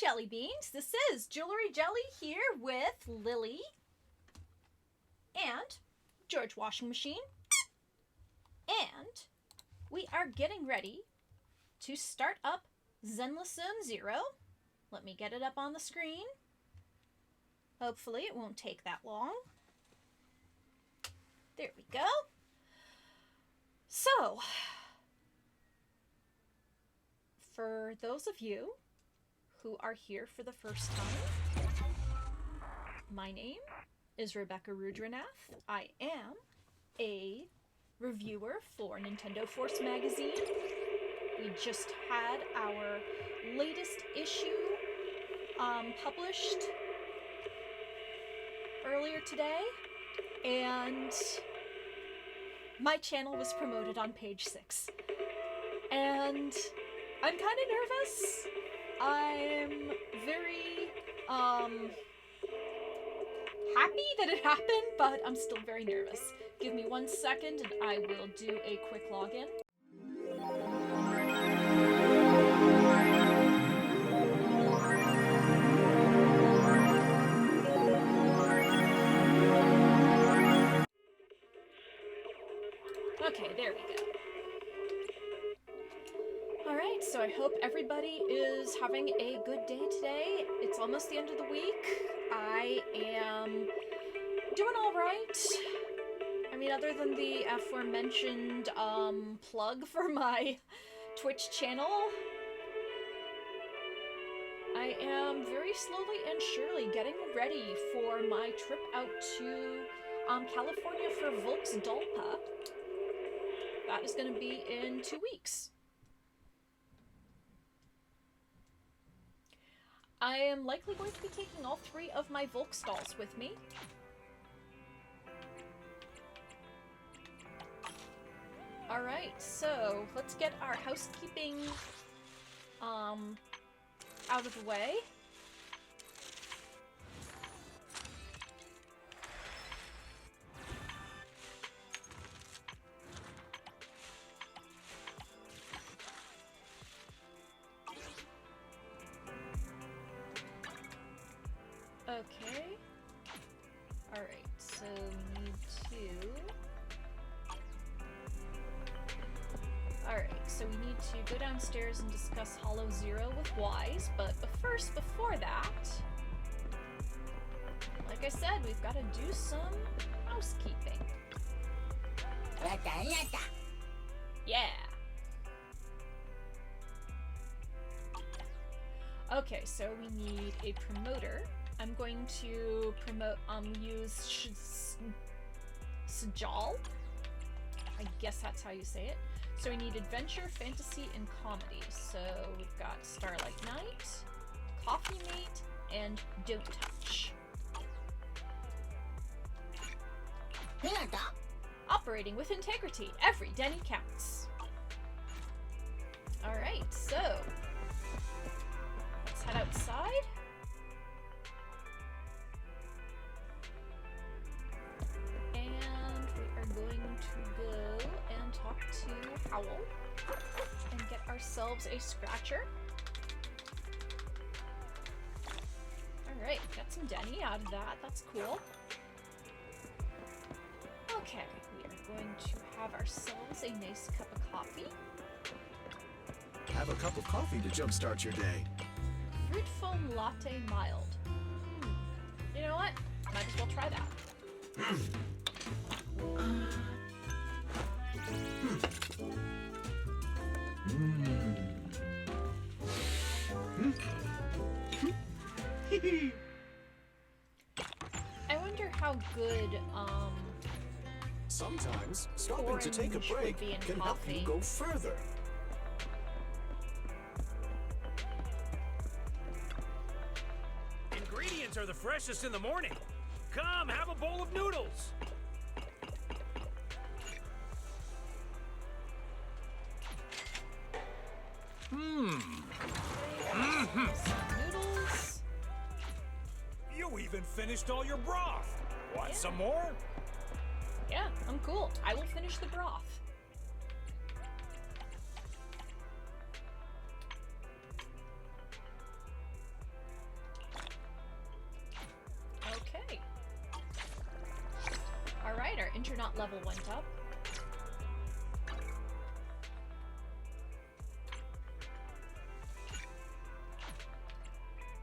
Jelly Beans. This is Jewelry Jelly here with Lily and George Washing Machine. And we are getting ready to start up Zen Less Zone Zero. Let me get it up on the screen. Hopefully it won't take that long. There we go. So, for those of you who are here for the first time, my name is Rebecca Rudranath. I am a reviewer for Nintendo Force magazine. We just had our latest issue published earlier today, and my channel was promoted on page 6. And I'm kind of nervous. I'm very happy that it happened, but I'm still very nervous. Give me 1 second and I will do a quick login. Okay, there we go. Alright, so I hope everybody is having a good day today. It's almost the end of the week. I am doing alright. I mean, other than the aforementioned plug for my Twitch channel, I am very slowly and surely getting ready for my trip out to California for Volksdalpa. That is going to be in 2 weeks. I am likely going to be taking all 3 of my Volksdals with me. Alright, so let's get our housekeeping out of the way. Okay. Alright, so we need to... Alright, so we need to go downstairs and discuss Hollow Zero with Wise, but first, before that, like I said, we've got to do some housekeeping. Yeah! Okay, so we need a promoter. I'm going to use Sajal. I guess that's how you say it. So we need adventure, fantasy, and comedy. So we've got Starlight Knight, Coffee Mate, and Don't Touch. Operating with integrity. Every Denny counts. Alright, so let's head outside. Going to go and talk to Howl and get ourselves a scratcher. Alright, got some Denny out of that. That's cool. Okay, we are going to have ourselves a nice cup of coffee. Have a cup of coffee to jumpstart your day. Fruit foam latte mild. You know what? Might as well try that. I wonder how good sometimes stopping to take a break can help you go further. Ingredients are the freshest in the morning. Come, have a bowl of noodles. Noodles. You even finished all your broth. Want some more? Yeah, I'm cool. I will finish the broth. not level went up.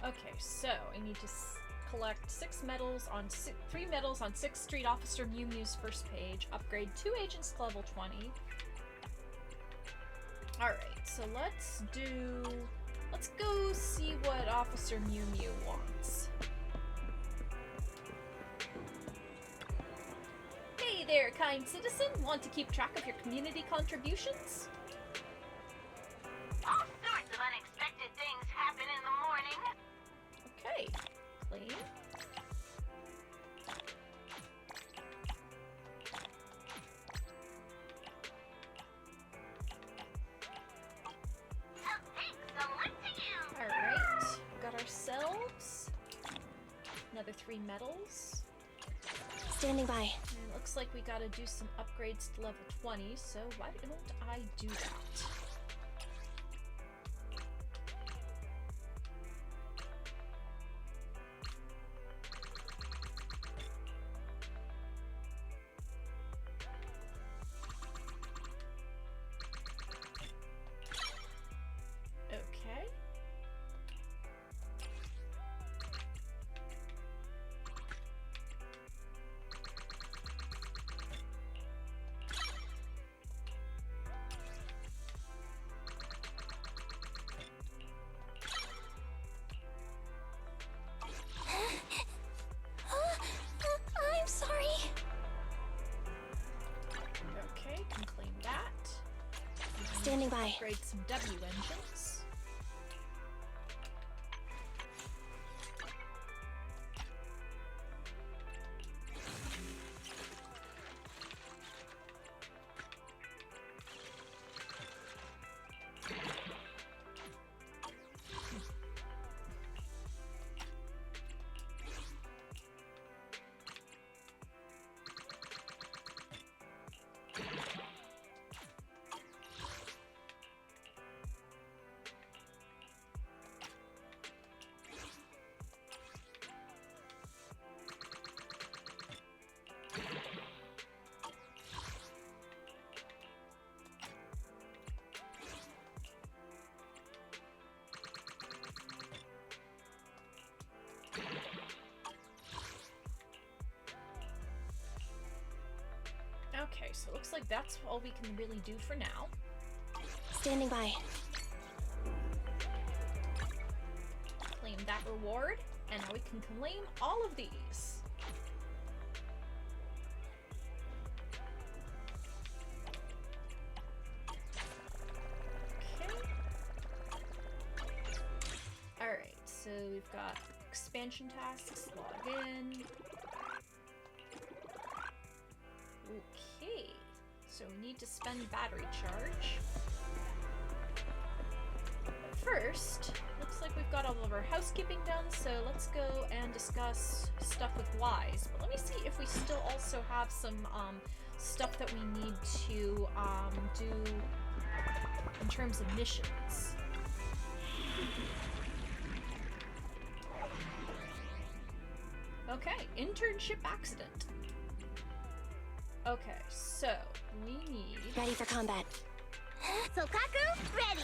Okay, so I need to collect 3 medals on 6th Street Officer Mew Mew's first page. Upgrade 2 agents to level 20. Alright, so let's go see what Officer Mew Mew wants. Hey there, kind citizen! Want to keep track of your community contributions? All sorts of unexpected things happen in the morning. Okay, clean. Oh, thanks, someone to you. Alright, got ourselves another 3 medals. Standing by. And it looks like we gotta do some upgrades to level 20, so why don't I do that? Okay. I'm sorry. Okay, can claim that. Standing by. Upgrade some W engines. Okay, so it looks like that's all we can really do for now. Standing by. Claim that reward, and now we can claim all of these. Okay. Alright, so we've got expansion tasks, log in. Okay, so we need to spend battery charge. But first, looks like we've got all of our housekeeping done, so let's go and discuss stuff with Wise. But let me see if we still also have some stuff that we need to do in terms of missions. Okay, internship accident. Okay, so we need Ready for combat. Sokaku, ready.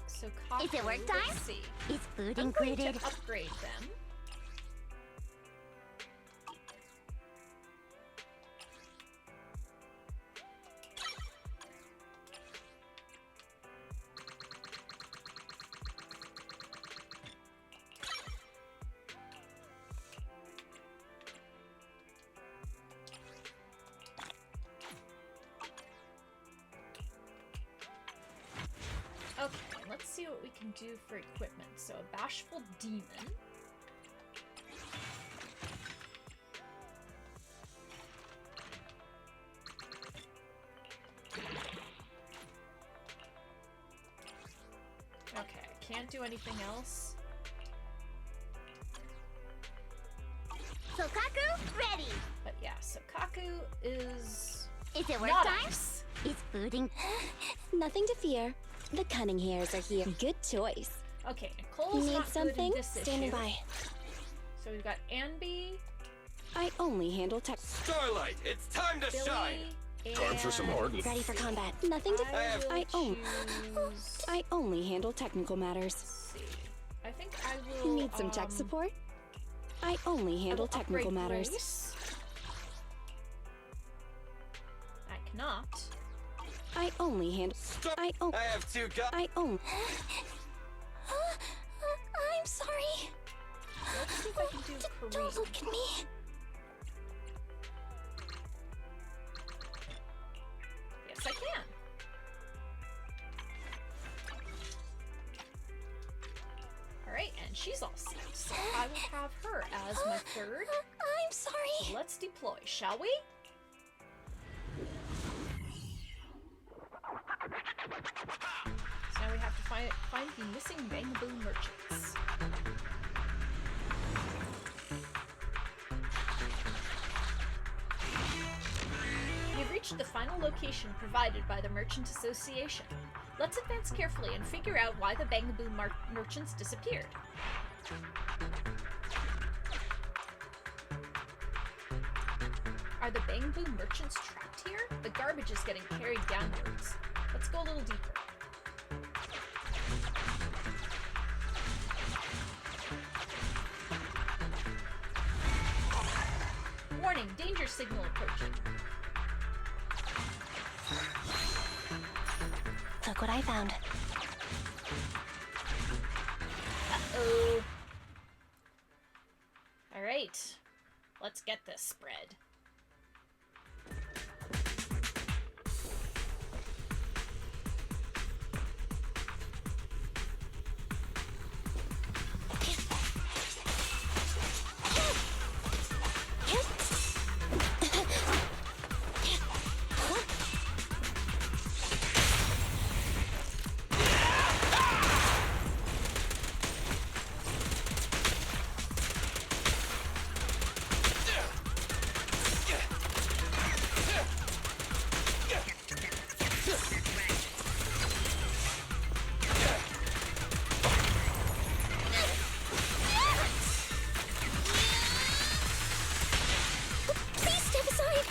so Kaku, Is it work time? let's see. Is food I'm going included? to upgrade them. Okay, let's see what we can do for equipment. So a bashful demon. Okay, can't do anything else. Sokaku, ready. But yeah, so Kaku is Is it work not time? ice. Is food in? Nothing to fear. The cunning hairs are here. Good choice. Okay, Nicole's Need not something? good in this Standing issue. by. So we've got Anby, I only handle tech. Starlight, it's time to shine! Billy Time for some and hard. Ready for combat. Nothing to. I will I own- choose... I only handle technical matters. Let's see. I think I will... Need some tech support? I only I handle will technical upgrade matters. Grace. I cannot. I only handle. I own. I have two guys. I own. I'm sorry. Let's see if I can do Kareem. Don't look at me. Yes, I can. Alright, and she's all set. So I will have her as my third. I'm sorry. Let's deploy, shall we? So now we have to find the missing Bangaboo merchants. We've reached the final location provided by the Merchant Association. Let's advance carefully and figure out why the Bangaboo merchants disappeared. Are the Bangaboo merchants trapped here? The garbage is getting carried downwards. Let's go a little deeper. Warning, danger signal approaching. Look what I found. Uh-oh. Alright. Let's get this spread. Please step aside.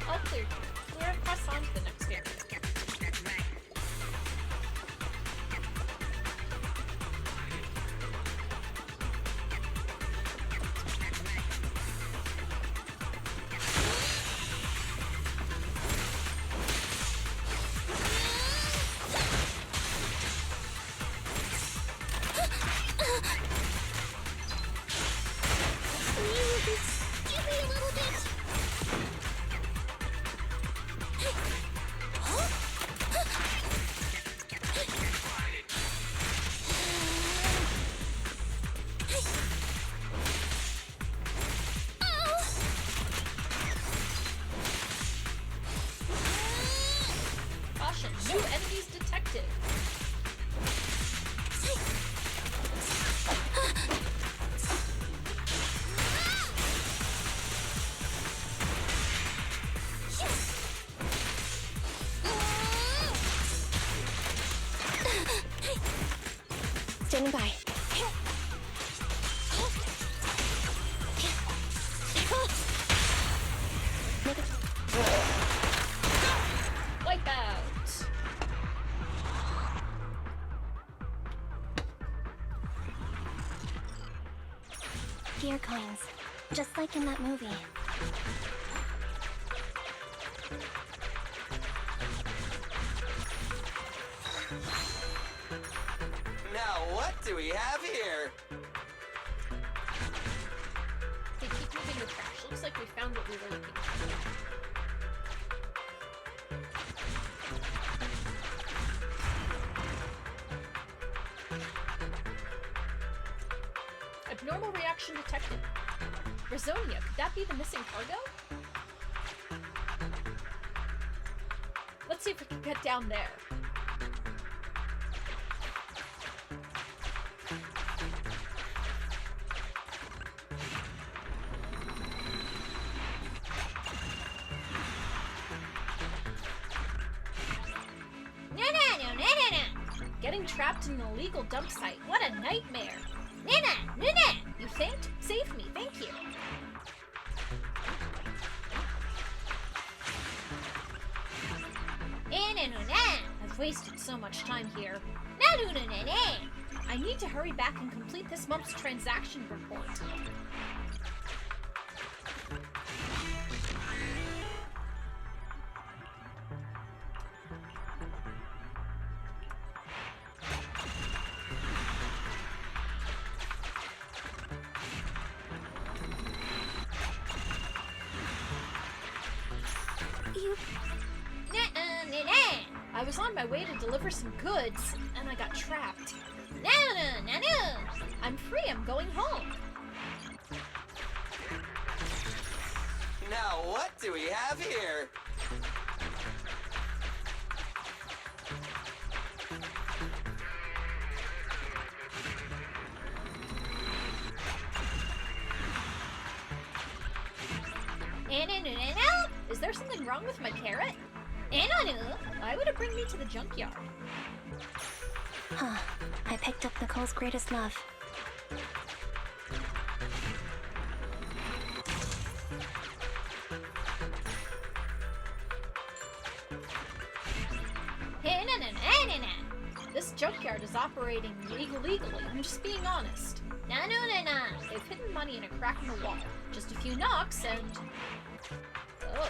All clear. Clear and press on to the next area. Give me a little bit. Caution, new enemies detected. Standing by. Wipe out. Gear coins. Just like in that movie. Now what do we have here? They keep moving the trash. Looks like we found what we were looking for. Abnormal reaction detected. Razonia, could that be the missing cargo? Let's see if we can get down there. getting trapped in an illegal dump site. What a nightmare. Nana! Nana! You faint? Save me, thank you. I've wasted so much time here. I need to hurry back and complete this month's transaction report. I was on my way to deliver some goods, and I got trapped. No! I'm free, I'm going home. Now what do we have here? Is there something wrong with my carrot? Why would it bring me to the junkyard? Huh. I picked up Nicole's greatest love. This junkyard is operating illegally. I'm just being honest. They've hidden money in a crack in the wall. Just a few knocks and... Oh.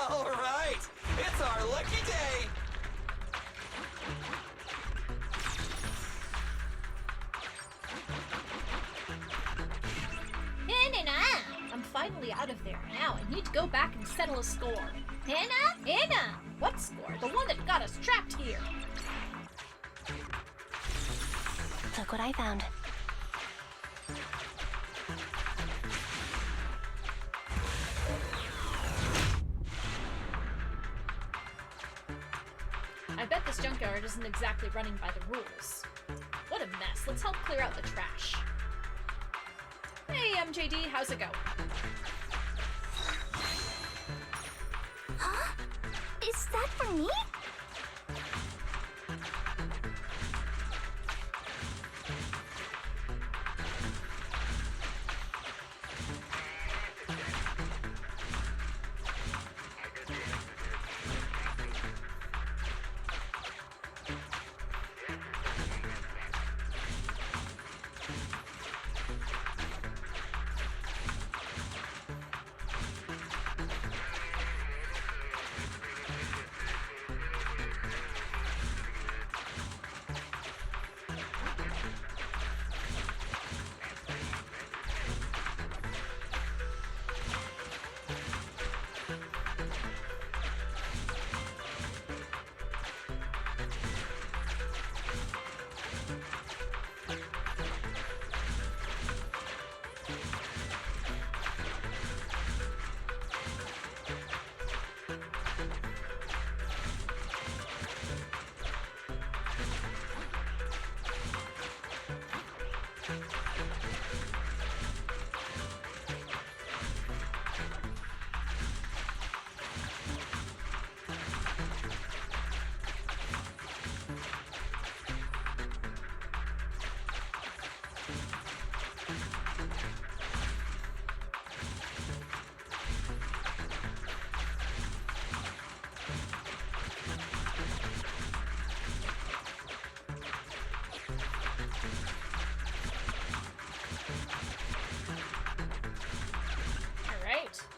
All right, it's our lucky day. I'm finally out of there. Now I need to go back and settle a score. Anna! What score? The one that got us trapped here. Look what I found. I bet this junkyard isn't exactly running by the rules. What a mess. Let's help clear out the trash. Hey, MJD, how's it going? Huh? Is that for me?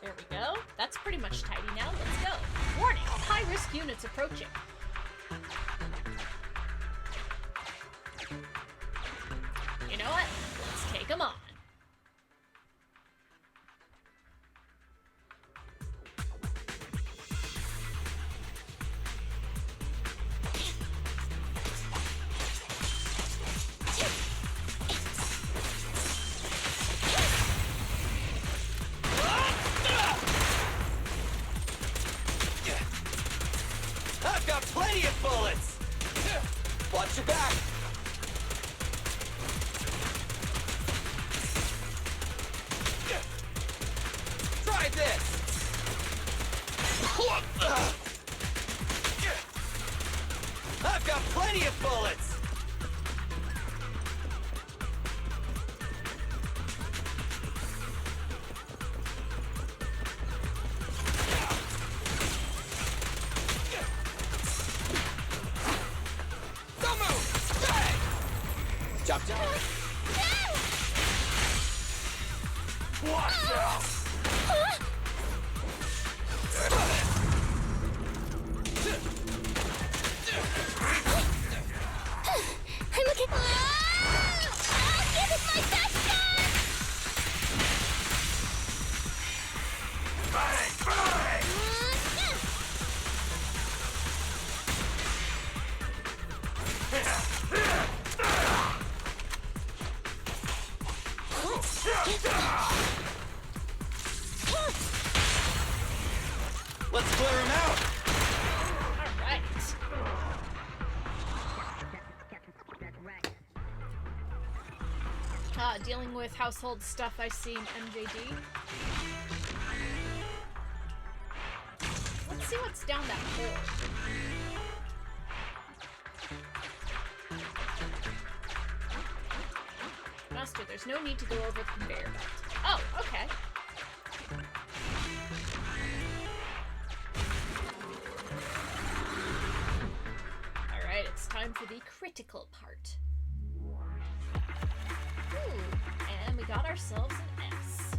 There we go. That's pretty much tidy now. Let's go. Warning! High-risk units approaching. You know what? Let's take them on. I've got plenty of bullets! Watch your back! this! I've got plenty of bullets! Don't move! Hey! Chop chop! Watch out! I'm looking. I'll give it my best shot! Bang! Bang! Let's clear him out! All right. Dealing with household stuff I see in MJD. Let's see what's down that hole. Master, there's no need to go over the conveyor belt. Oh, okay. Alright, it's time for the critical part. Ooh, and we got ourselves an S.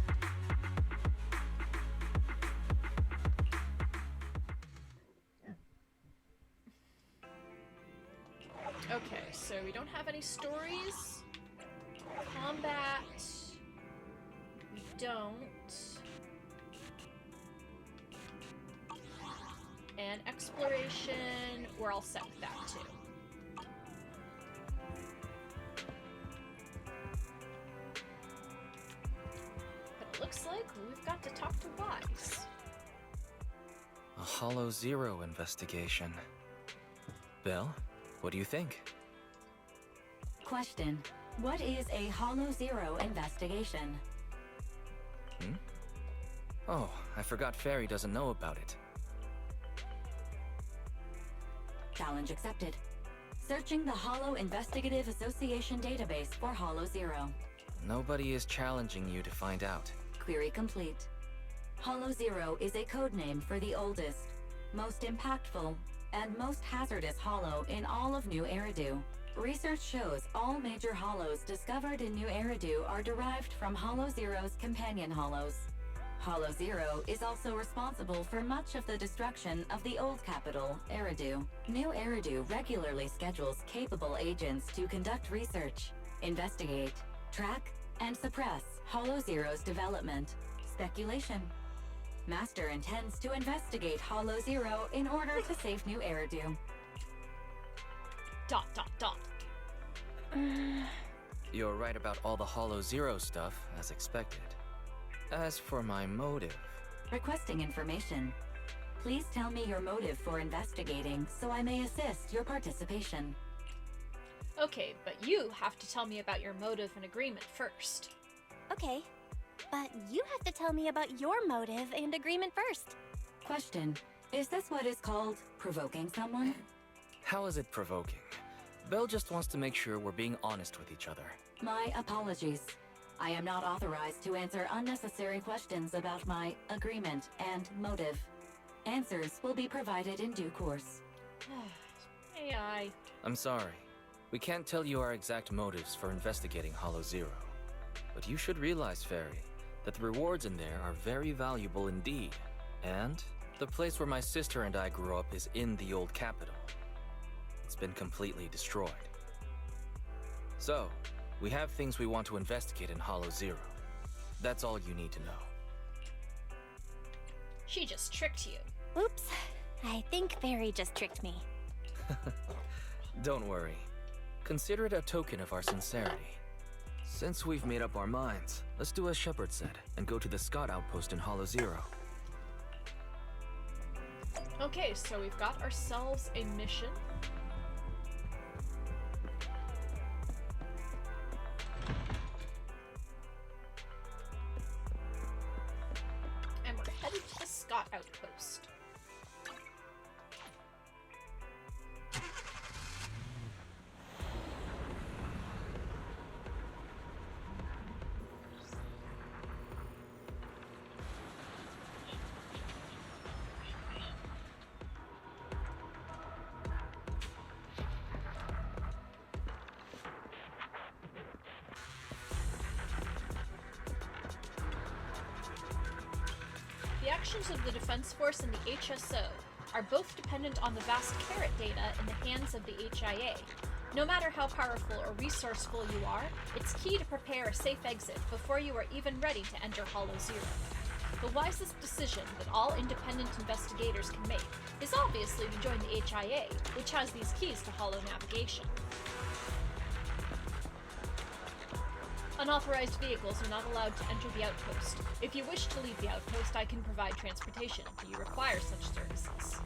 Okay, so we don't have any stories. Combat. We don't. And exploration, we're all set with that too. But it looks like we've got to talk to Wise. A Hollow Zero investigation. Belle, what do you think? Question. What is a Hollow Zero investigation? Oh, I forgot Fairy doesn't know about it. Challenge accepted. Searching the Hollow Investigative Association database for Hollow Zero. Nobody is challenging you to find out. Query complete. Hollow Zero is a codename for the oldest, most impactful, and most hazardous hollow in all of New Eridu. Research shows all major hollows discovered in New Eridu are derived from Hollow Zero's companion hollows. Hollow Zero is also responsible for much of the destruction of the old capital, Eridu. New Eridu regularly schedules capable agents to conduct research, investigate, track, and suppress Hollow Zero's development. Speculation. Master intends to investigate Hollow Zero in order to save New Eridu. ... You're right about all the Hollow Zero stuff, as expected. As for my motive... Requesting information. Please tell me your motive for investigating so I may assist your participation. Okay, but you have to tell me about your motive and agreement first. Okay, but you have to tell me about your motive and agreement first. Question. Is this what is called provoking someone? How is it provoking? Belle just wants to make sure we're being honest with each other. My apologies. I am not authorized to answer unnecessary questions about my agreement and motive. Answers will be provided in due course. AI. I'm sorry. We can't tell you our exact motives for investigating Hollow Zero. But you should realize, Fairy, that the rewards in there are very valuable indeed. And the place where my sister and I grew up is in the old capital. It's been completely destroyed. So, we have things we want to investigate in Hollow Zero. That's all you need to know. She just tricked you. Oops, I think Fairy just tricked me. Don't worry. Consider it a token of our sincerity. Since we've made up our minds, let's do as Shepard said and go to the Scott outpost in Hollow Zero. Okay, so we've got ourselves a mission. And we're The actions of the Defense Force and the HSO are both dependent on the vast carrot data in the hands of the HIA. No matter how powerful or resourceful you are, it's key to prepare a safe exit before you are even ready to enter Hollow Zero. The wisest decision that all independent investigators can make is obviously to join the HIA, which has these keys to Hollow navigation. Unauthorized vehicles are not allowed to enter the outpost. If you wish to leave the outpost, I can provide transportation. Do you require such services?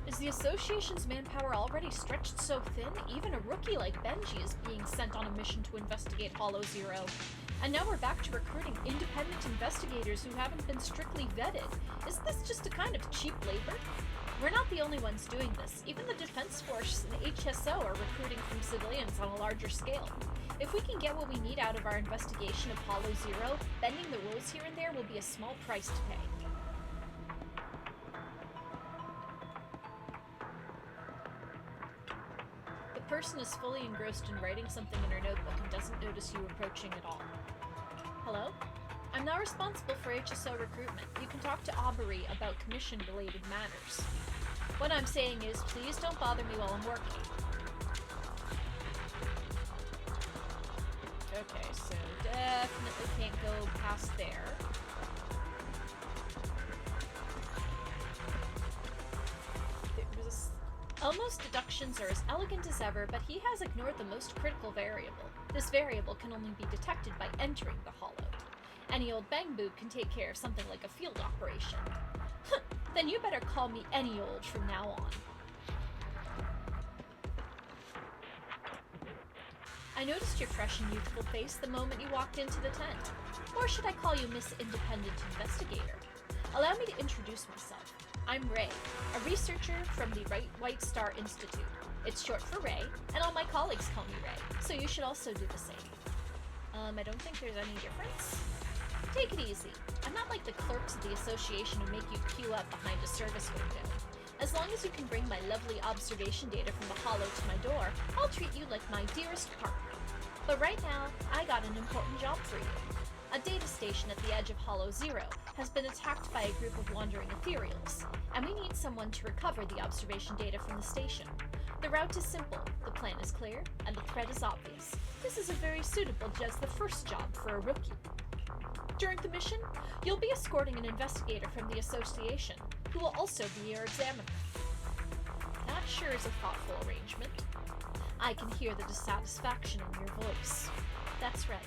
Is the Association's manpower already stretched so thin, even a rookie like Benji is being sent on a mission to investigate Hollow Zero? And now we're back to recruiting independent investigators who haven't been strictly vetted. Is this just a kind of cheap labor? We're not the only ones doing this. Even the Defense Force and the HSO are recruiting from civilians on a larger scale. If we can get what we need out of our investigation of Hollow Zero, bending the rules here and there will be a small price to pay. The person is fully engrossed in writing something in her notebook and doesn't notice you approaching at all. Hello? I'm now responsible for HSO recruitment. You can talk to Aubrey about commission-related matters. What I'm saying is, please don't bother me while I'm working. Okay, so definitely can't go past there. Elmo's deductions are as elegant as ever, but he has ignored the most critical variable. This variable can only be detected by entering the hollow. Any old bang boob can take care of something like a field operation. Then you better call me any old from now on. I noticed your fresh and youthful face the moment you walked into the tent. Or should I call you Miss Independent Investigator? Allow me to introduce myself. I'm Ray, a researcher from the White Star Institute. It's short for Ray, and all my colleagues call me Ray, so you should also do the same. I don't think there's any difference. Take it easy. I'm not like the clerks of the association who make you queue up behind a service window. As long as you can bring my lovely observation data from the hollow to my door, I'll treat you like my dearest partner. But right now, I got an important job for you. A data station at the edge of Hollow Zero has been attacked by a group of wandering ethereals, and we need someone to recover the observation data from the station. The route is simple, the plan is clear, and the threat is obvious. This is a very suitable as the first job for a rookie. During the mission, you'll be escorting an investigator from the association, who will also be your examiner. That sure is a thoughtful arrangement. I can hear the dissatisfaction in your voice. That's right.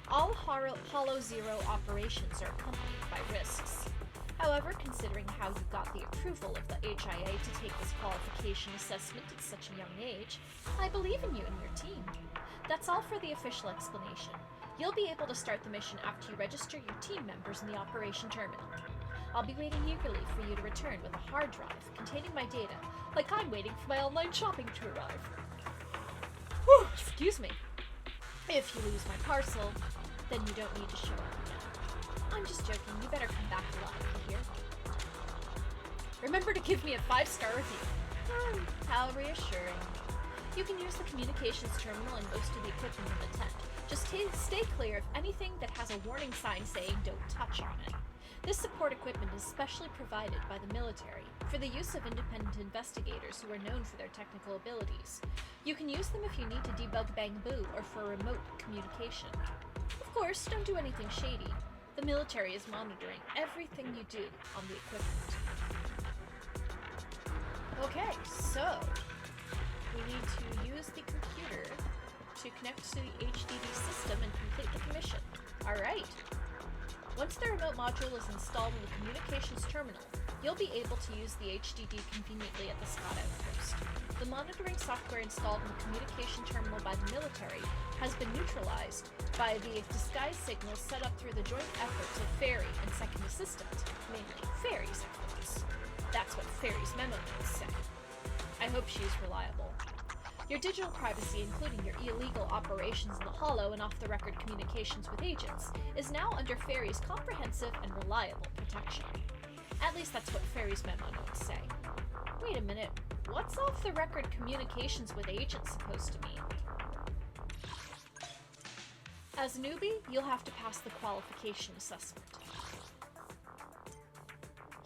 All Hollow Zero operations are accompanied by risks. However, considering how you got the approval of the HIA to take this qualification assessment at such a young age, I believe in you and your team. That's all for the official explanation. You'll be able to start the mission after you register your team members in the operation terminal. I'll be waiting eagerly for you to return with a hard drive containing my data, like I'm waiting for my online shopping to arrive. Whew, excuse me. If you lose my parcel, then you don't need to show up again. I'm just joking, you better come back alive, you hear? Remember to give me a 5-star review. How reassuring. You can use the communications terminal and most of the equipment in the tent. Just stay clear of anything that has a warning sign saying don't touch on it. This support equipment is specially provided by the military for the use of independent investigators who are known for their technical abilities. You can use them if you need to debug Bang Boo or for remote communication. Of course, don't do anything shady. The military is monitoring everything you do on the equipment. Okay, so we need to use the computer to connect to the HDD system and complete the commission. Alright. Once the remote module is installed in the communications terminal, you'll be able to use the HDD conveniently at the Scott outpost. The monitoring software installed in the communication terminal by the military has been neutralized by the disguise signals set up through the joint efforts of Fairy and Second Assistant, mainly Fairy's efforts. That's what Fairy's memo notes say. I hope she's reliable. Your digital privacy, including your illegal operations in the Hollow and off-the-record communications with agents, is now under Fairy's comprehensive and reliable protection. At least that's what Fairy's memo notes say. Wait a minute. What's off-the-record communications with agents supposed to mean? As a newbie, you'll have to pass the qualification assessment.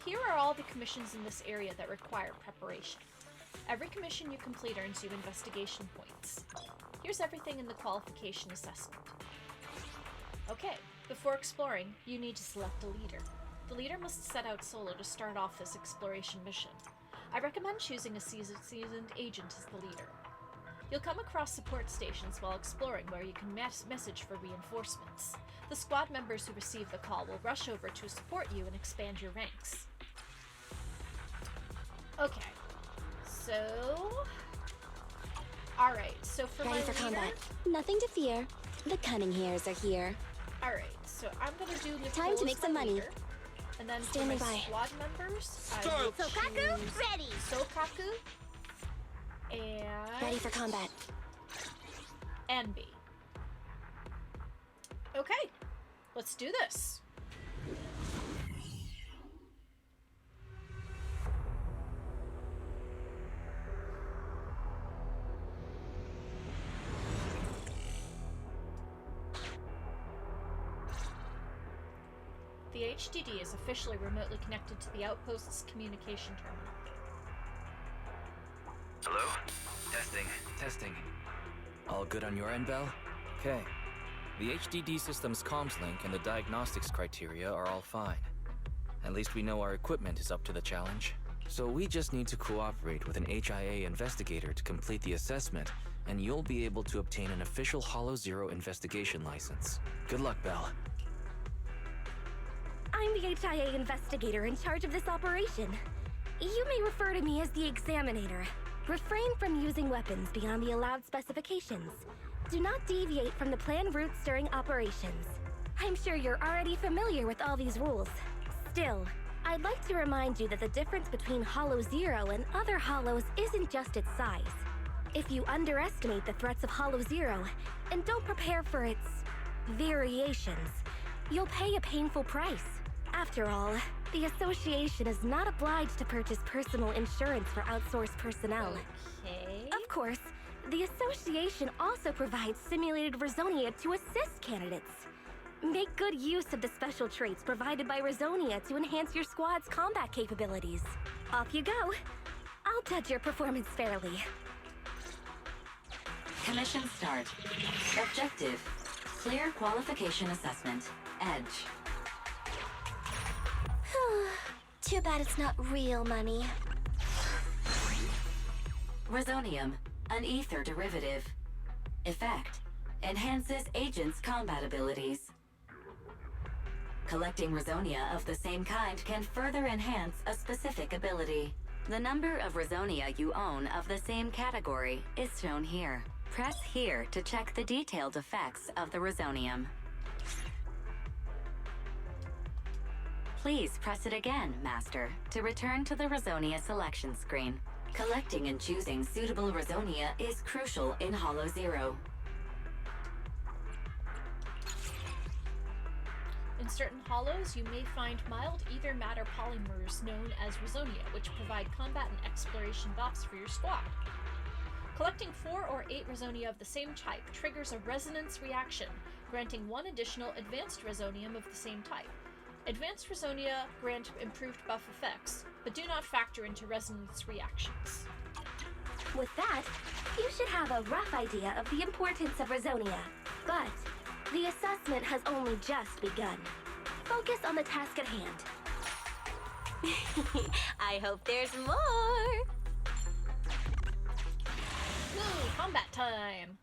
Here are all the commissions in this area that require preparation. Every commission you complete earns you investigation points. Here's everything in the qualification assessment. Okay, before exploring, you need to select a leader. The leader must set out solo to start off this exploration mission. I recommend choosing a seasoned agent as the leader. You'll come across support stations while exploring where you can message for reinforcements. The squad members who receive the call will rush over to support you and expand your ranks. Okay, so... Alright, so for Ready my for leader... combat. Nothing to fear. The cunning hairs are here. Alright, so I'm gonna do Nicole Time to make as some my money. leader. And then Standing for my by. squad members, I Start. will Sokaku, choose ready. Sokaku and Ready for combat. Envy. Okay, let's do this. The HDD is officially remotely connected to the outpost's communication terminal. Hello? Testing. All good on your end, Bell? Okay. The HDD system's comms link and the diagnostics criteria are all fine. At least we know our equipment is up to the challenge. So we just need to cooperate with an HIA investigator to complete the assessment, and you'll be able to obtain an official Hollow Zero investigation license. Good luck, Bell. I'm the HIA investigator in charge of this operation. You may refer to me as the Examinator. Refrain from using weapons beyond the allowed specifications. Do not deviate from the planned routes during operations. I'm sure you're already familiar with all these rules. Still, I'd like to remind you that the difference between Hollow Zero and other Hollows isn't just its size. If you underestimate the threats of Hollow Zero and don't prepare for its variations, you'll pay a painful price. After all, the Association is not obliged to purchase personal insurance for outsourced personnel. Okay. Of course, the Association also provides simulated Rizonia to assist candidates. Make good use of the special traits provided by Rizonia to enhance your squad's combat capabilities. Off you go. I'll judge your performance fairly. Commission start. Objective. Clear qualification assessment. Edge. Too bad it's not real money. Resonium, an ether derivative. Effect. Enhances agents' combat abilities. Collecting Resonia of the same kind can further enhance a specific ability. The number of Resonia you own of the same category is shown here. Press here to check the detailed effects of the Resonium. Please press it again, Master, to return to the Resonia selection screen. Collecting and choosing suitable Resonia is crucial in Hollow Zero. In certain hollows, you may find mild ether matter polymers known as Resonia, which provide combat and exploration buffs for your squad. Collecting 4 or 8 Resonia of the same type triggers a resonance reaction, granting 1 additional advanced Resonium of the same type. Advanced Resonia grant improved buff effects, but do not factor into resonance reactions. With that, you should have a rough idea of the importance of Resonia. But the assessment has only just begun. Focus on the task at hand. I hope there's more. Woo! Combat time!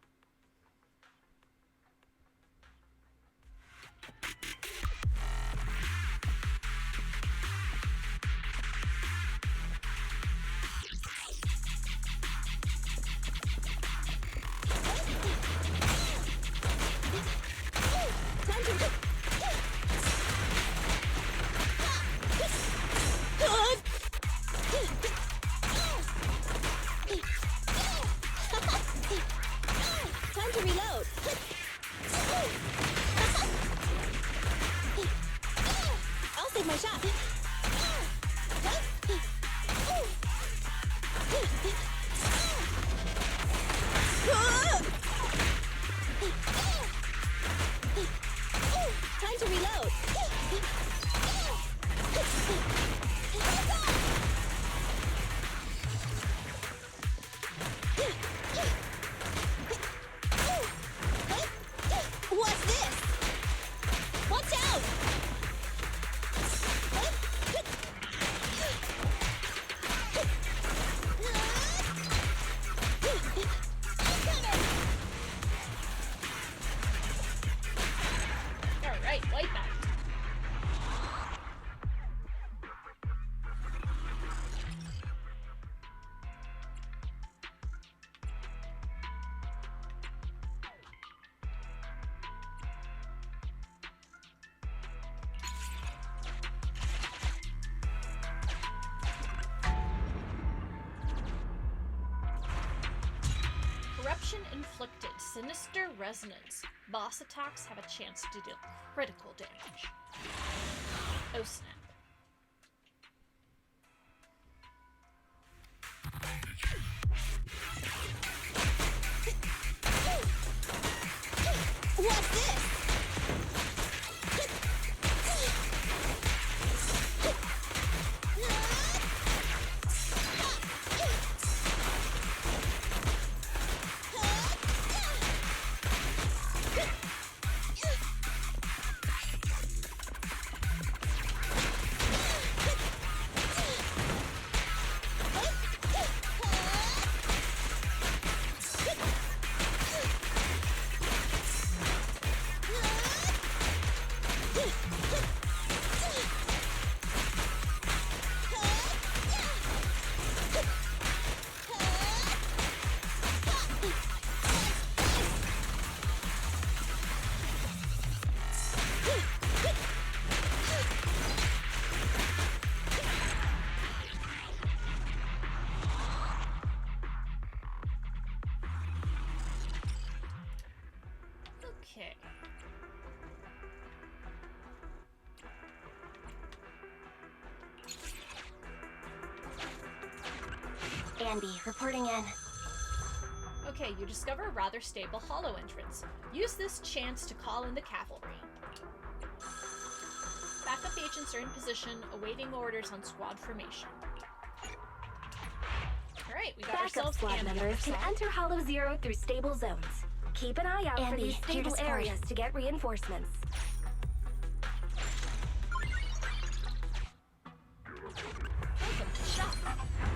Time to reload. I'll save my shot. Corruption inflicted. Sinister resonance. Boss attacks have a chance to deal critical damage. Oh snap. What's this? Okay. Andy, reporting in. Okay, you discover a rather stable hollow entrance. Use this chance to call in the cavalry. Backup agents are in position, awaiting orders on squad formation. Alright, we got Backup ourselves squad Andy on members our can side. enter Hollow Zero through stable zones. Keep an eye out for Andy, these here to stable support. areas to get reinforcements. Welcome to the shop.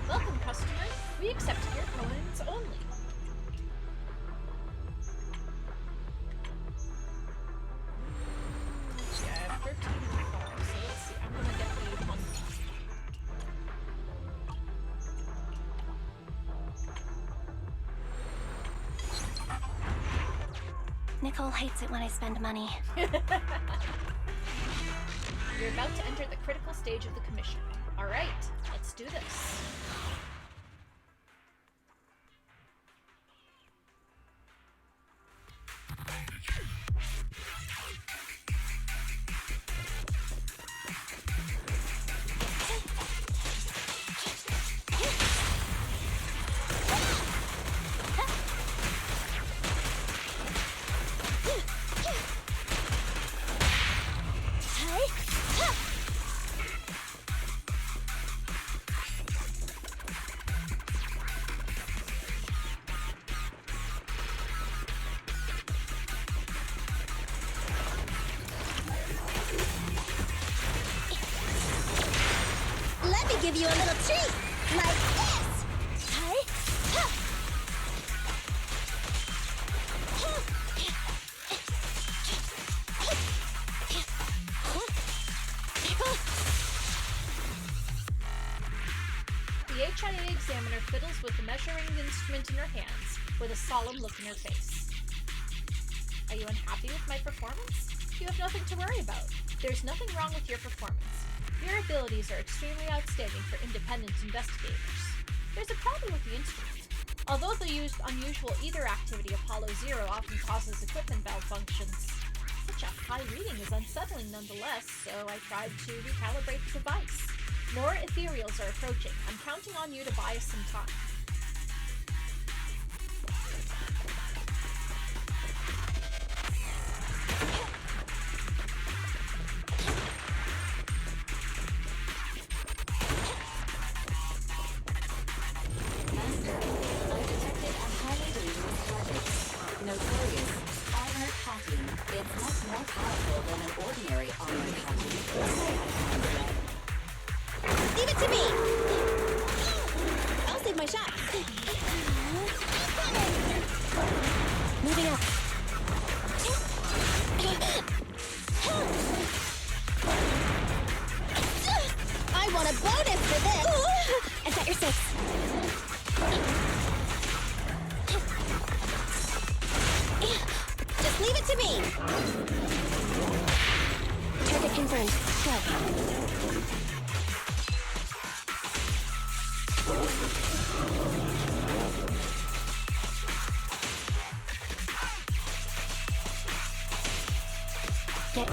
Welcome, customer. We accept your coins only. Yeah, I have 13 cards, so let's see. I'm gonna get the one. Nicole hates it when I spend money. You're about to enter the critical stage of the commission. Alright, let's do this. Let me give you a little treat, like this. The HIA examiner fiddles with the measuring instrument in her hands, with a solemn look in her face. Are you unhappy with my performance? You have nothing to worry about. There's nothing wrong with your performance. Your abilities are extremely outstanding for independent investigators. There's a problem with the instrument. Although the unusual ether activity of Hollow Zero often causes equipment malfunctions, such a high reading is unsettling nonetheless, so I tried to recalibrate the device. More ethereals are approaching. I'm counting on you to buy us some time. Master, I detected a highly dangerous target. Notorious armored hacking. It's much more powerful than an ordinary armored hacking. Leave it to me. I'll save my shot. Moving up. I want a bonus for this. I've got your six. Just leave it to me. Target confirmed. Go.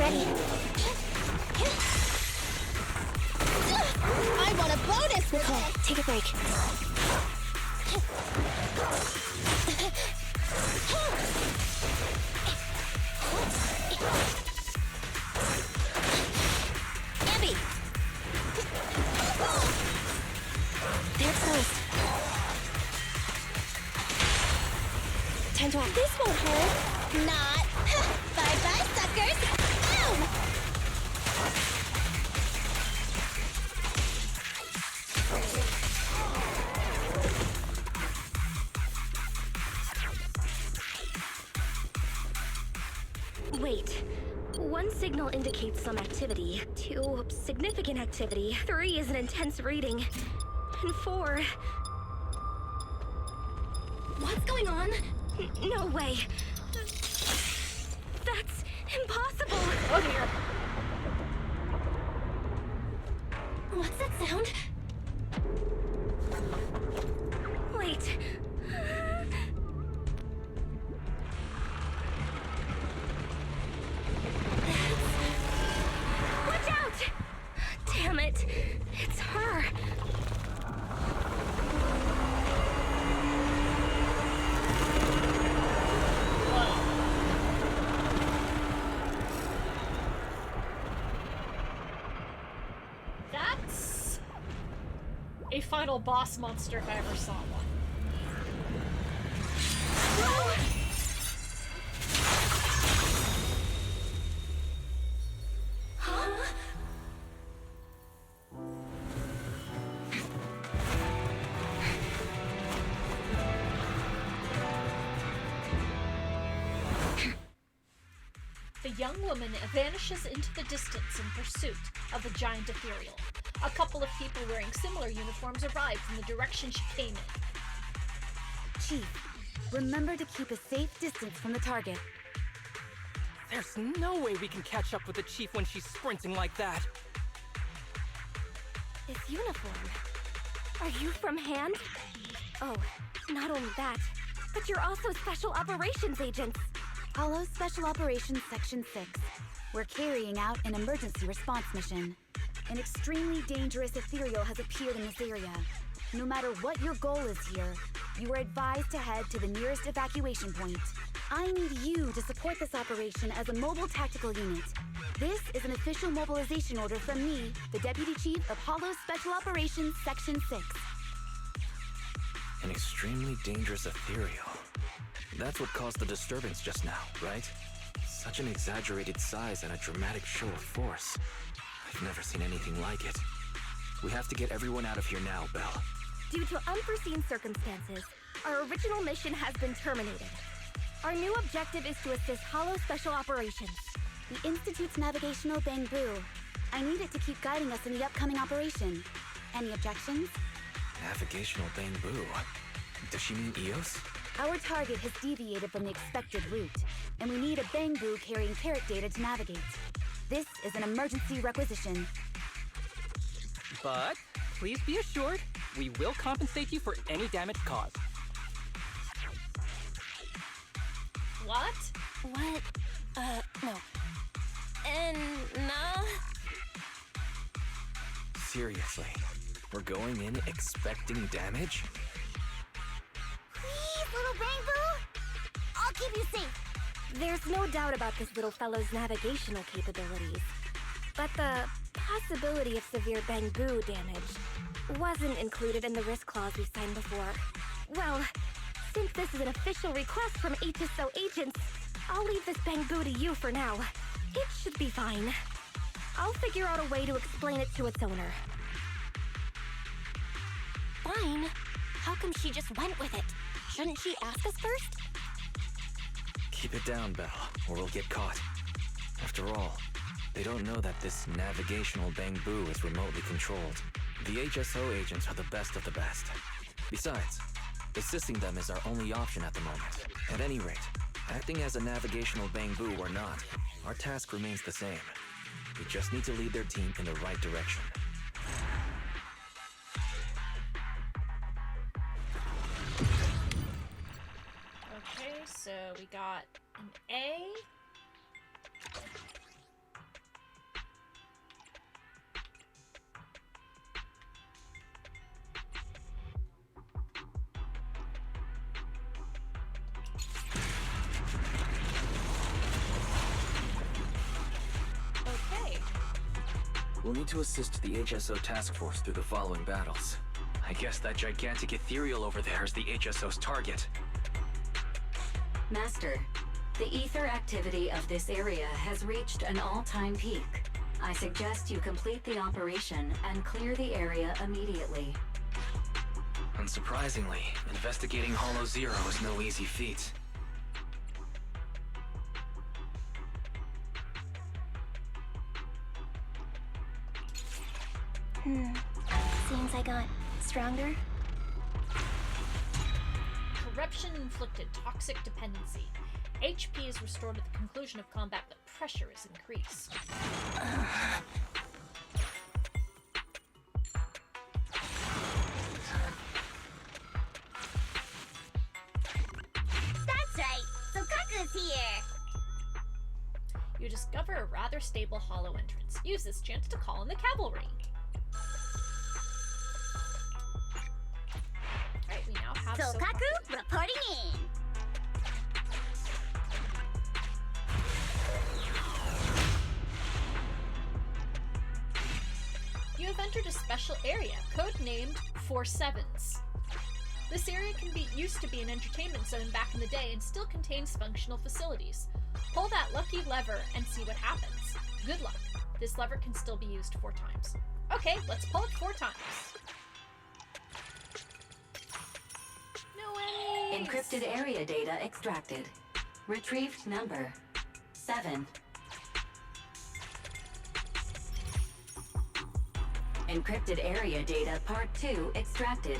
ready. I want a bonus with Nicole, it. take a break. Abby! They're close. Time to act. This won't hurt. Not. Bye-bye, suckers. Boom! Wait. 1 signal indicates some activity. 2, significant activity. 3 is an intense reading. And 4... What's going on? No way. That's impossible. Oh dear. What's that sound? Wait. Watch out! Damn it. It's her. That's a final boss monster if I ever saw one. Huh? The young woman vanishes into the distance in pursuit of the giant ethereal. A couple of people wearing similar uniforms arrive from the direction she came in. Chief, remember to keep a safe distance from the target. There's no way we can catch up with the Chief when she's sprinting like that. This uniform. Are you from Hand? Oh, not only that, but you're also Special Operations agents. Hollow Special Operations Section 6. We're carrying out an emergency response mission. An extremely dangerous ethereal has appeared in this area. No matter what your goal is here, you are advised to head to the nearest evacuation point. I need you to support this operation as a mobile tactical unit. This is an official mobilization order from me, the Deputy Chief of Hollow Special Operations Section 6. An extremely dangerous ethereal. That's what caused the disturbance just now, right? Such an exaggerated size and a dramatic show of force. I've never seen anything like it. We have to get everyone out of here now, Belle. Due to unforeseen circumstances, our original mission has been terminated. Our new objective is to assist Hollow Special Operations. The Institute's navigational bamboo. I need it to keep guiding us in the upcoming operation. Any objections? Navigational bamboo. Does she mean EOS? Our target has deviated from the expected route, and we need a bamboo carrying carrot data to navigate. This is an emergency requisition. But please be assured, we will compensate you for any damage caused. What? What? No. No. Seriously? We're going in expecting damage? Please, little bamboo! I'll keep you safe. There's no doubt about this little fellow's navigational capabilities. But the possibility of severe bamboo damage wasn't included in the risk clause we signed before. Well, since this is an official request from HSO agents, I'll leave this bamboo to you for now. It should be fine. I'll figure out a way to explain it to its owner. Fine. How come she just went with it? Shouldn't she ask us first? Keep it down, Belle, or we'll get caught. After all, they don't know that this navigational bamboo is remotely controlled. The HSO agents are the best of the best. Besides, assisting them is our only option at the moment. At any rate, acting as a navigational bamboo or not, our task remains the same. We just need to lead their team in the right direction. Okay, so we got an A. We'll need to assist the HSO task force through the following battles. I guess that gigantic ethereal over there is the HSO's target. Master, the ether activity of this area has reached an all-time peak. I suggest you complete the operation and clear the area immediately. Unsurprisingly, investigating Hollow Zero is no easy feat. Seems I got stronger. Corruption-inflicted toxic dependency. HP is restored at the conclusion of combat, but pressure is increased. That's right! So Kaku's here! You discover a rather stable hollow entrance. Use this chance to call in the cavalry. Alright, we now have Sokaku reporting in! You have entered a special area, codenamed 4 Sevens. This area used to be an entertainment zone back in the day and still contains functional facilities. Pull that lucky lever and see what happens. Good luck. This lever can still be used 4 times. Okay, let's pull it 4 times. No way! Encrypted area data extracted. Retrieved number 7. Encrypted area data part 2 extracted.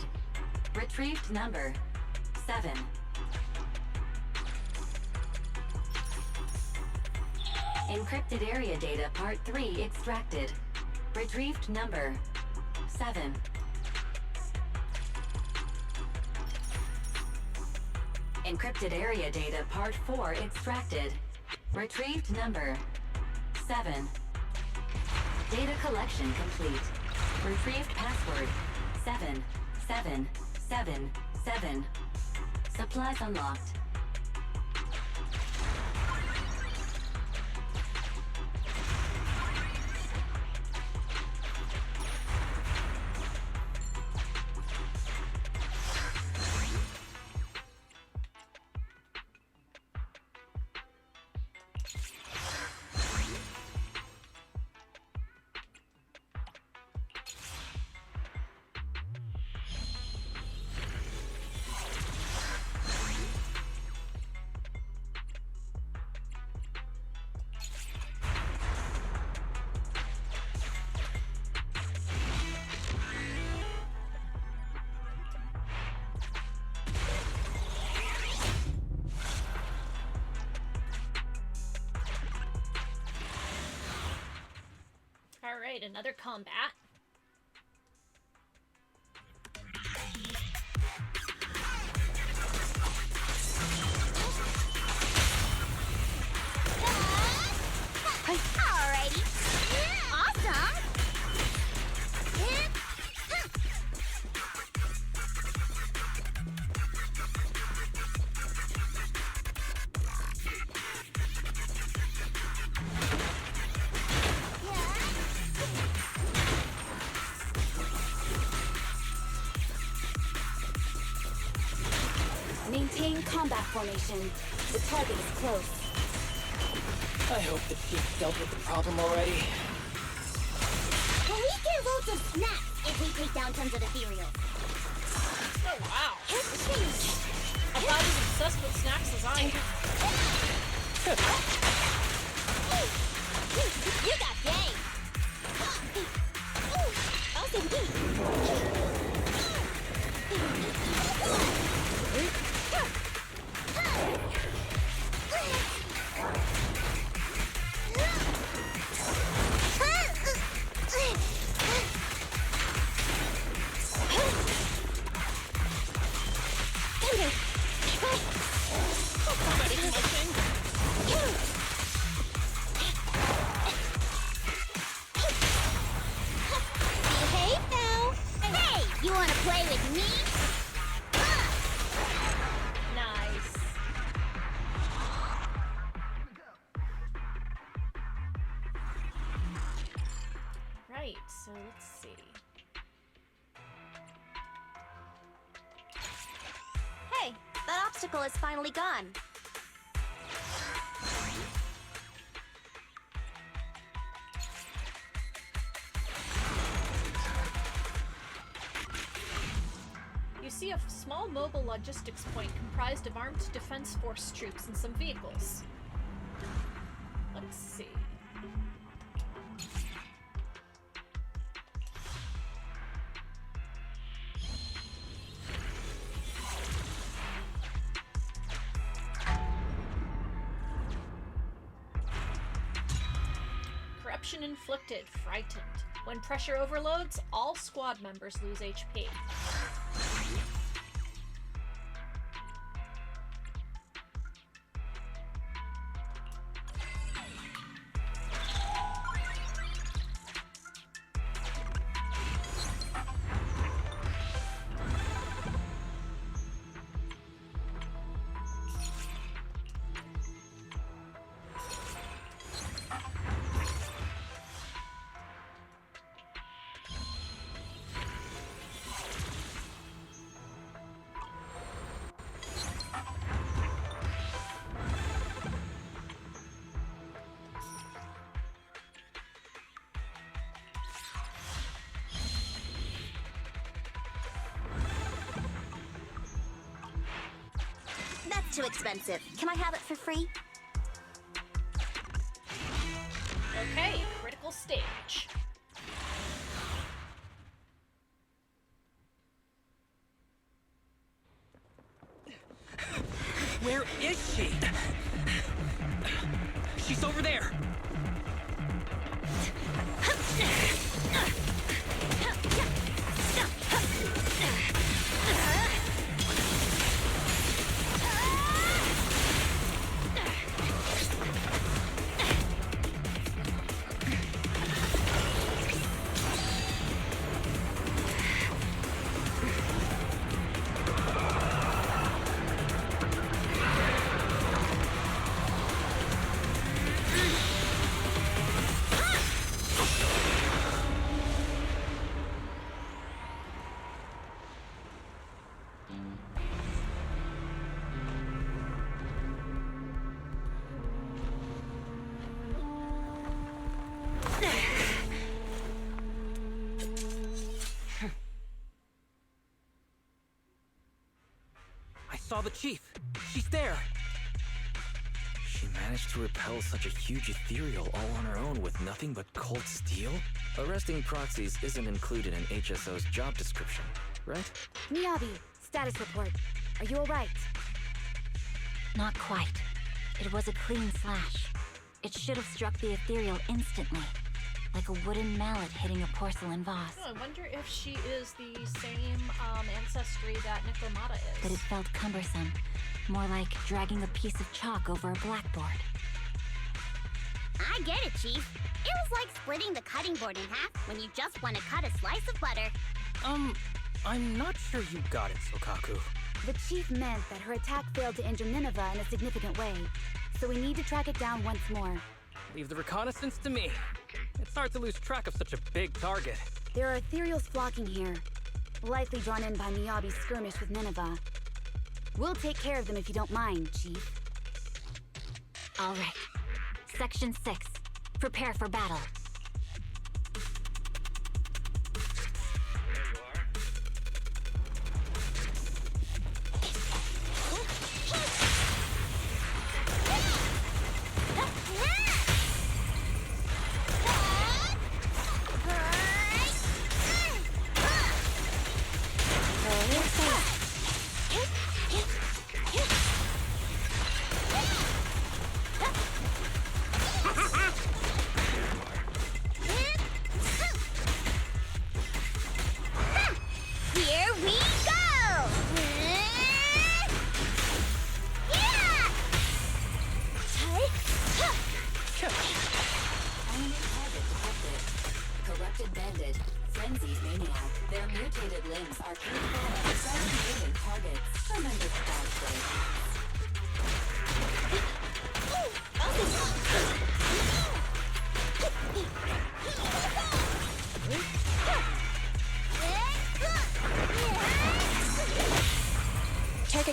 Retrieved number 7. Encrypted area data part 3 extracted. Retrieved number 7. Encrypted area data part 4 extracted. Retrieved number 7. Data collection complete. Retrieved password 7777. Supplies unlocked. Alright, another combat. Alrighty! Awesome! Maintain combat formation. The target is close. I hope the chief dealt with the problem already. Well, we get loads of snacks if we take down tons of ethereal. Oh, wow. About as obsessed with snacks as I am. You got game! Behave now! Hey, you wanna play with me? Nice. Right, Right, so let's see. Hey, that obstacle is finally gone. You see a small mobile logistics point comprised of armed defense force troops and some vehicles. Let's see. Corruption inflicted, frightened. When pressure overloads, all squad members lose HP. That's too expensive. Can I have it for free? Okay, critical stage. Where is she? She's over there. I saw the chief. She's there. She managed to repel such a huge ethereal all on her own with nothing but cold steel? Arresting proxies isn't included in HSO's job description, right? Miyabi, status report. Are you alright? Not quite. It was a clean slash. It should have struck the ethereal instantly, like a wooden mallet hitting a porcelain vase. Oh, I wonder if she is the same ancestry that Nikomata is. But it felt cumbersome, more like dragging a piece of chalk over a blackboard. I get it, Chief. It was like splitting the cutting board in half when you just want to cut a slice of butter. I'm not sure you got it, Sokaku. The chief meant that her attack failed to injure Nineveh in a significant way, so we need to track it down once more. Leave the reconnaissance to me. It's hard to lose track of such a big target. There are ethereals flocking here, likely drawn in by Miyabi's skirmish with Nineveh. We'll take care of them if you don't mind, Chief. All right. Section 6. Prepare for battle. Here we go! Enemy target detected. Corrupted bandit. Frenzied maniac. Their mutated limbs are capable of assassinating targets. Remember the bad thing.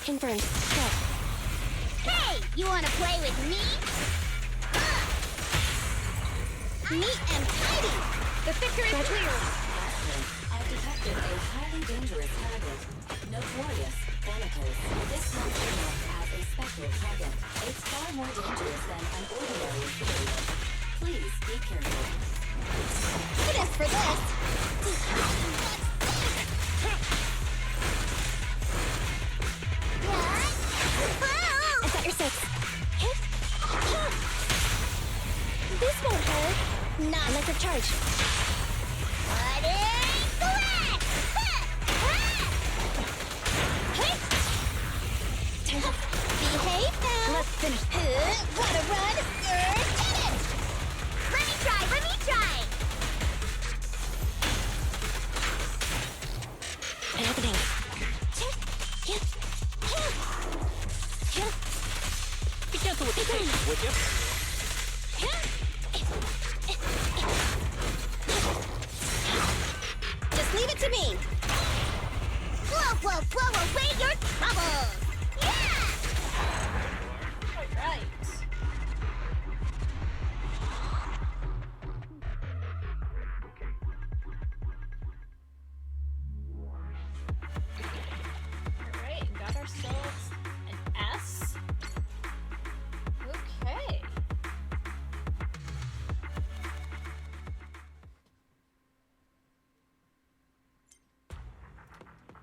confirmed. Go. Hey, you wanna play with me? Neat and tidy. The victory is clear. I've detected a highly dangerous target. Notorious Thanatos. This month's marked as a spectral target. It's far more dangerous than an ordinary affiliate. Please be careful. Hit us for this. I've got your six. This won't hurt. Not unless it's charged. Time to Behave now. let's finish. Wanna run? Get it! Let me try, let me try! Happening. Be gentle with the pace, would you? Just leave it to me. Blow away your troubles. Yeah! All right. All right, got ourselves an S. Okay.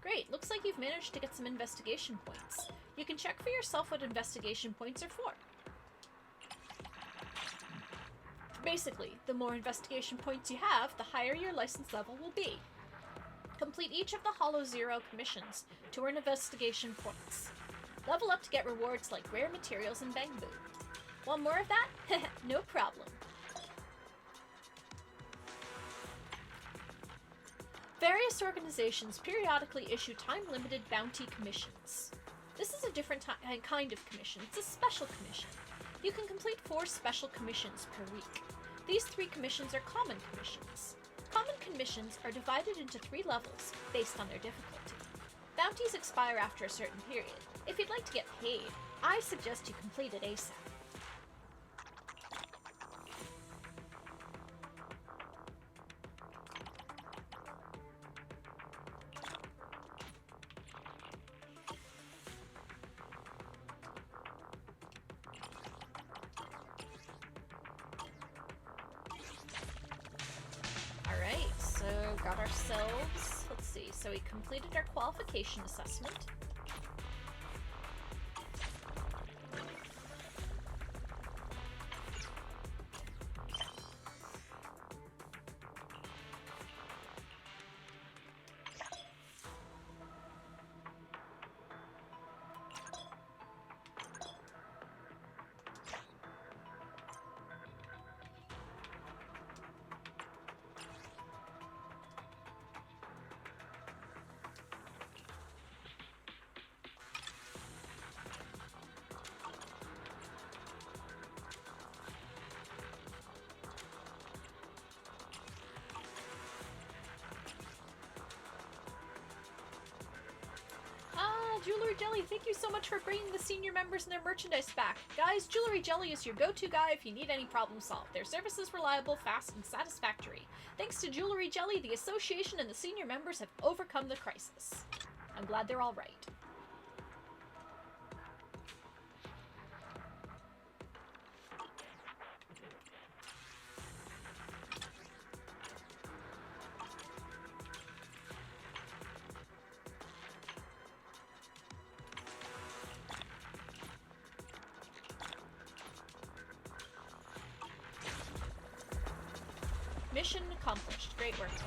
Great, looks like you've managed to get some investigation points. You can check for yourself what investigation points are for. Basically, the more investigation points you have, the higher your license level will be. Complete each of the Hollow Zero commissions to earn investigation points. Level up to get rewards like rare materials and bamboo. Want more of that? No problem. Various organizations periodically issue time-limited bounty commissions. This is a different kind of commission. It's a special commission. You can complete 4 special commissions per week. These 3 commissions are common commissions. Common commissions are divided into 3 levels based on their difficulty. Bounties expire after a certain period. If you'd like to get paid, I suggest you complete it ASAP. Alright, so got ourselves, let's see, so we completed our qualification assessment. Jewelry Jelly, thank you so much for bringing the senior members and their merchandise back. Guys, Jewelry Jelly is your go-to guy if you need any problem solved. Their service is reliable, fast, and satisfactory. Thanks to Jewelry Jelly, the association and the senior members have overcome the crisis. I'm glad they're all right. Mission accomplished. Great work, Dad.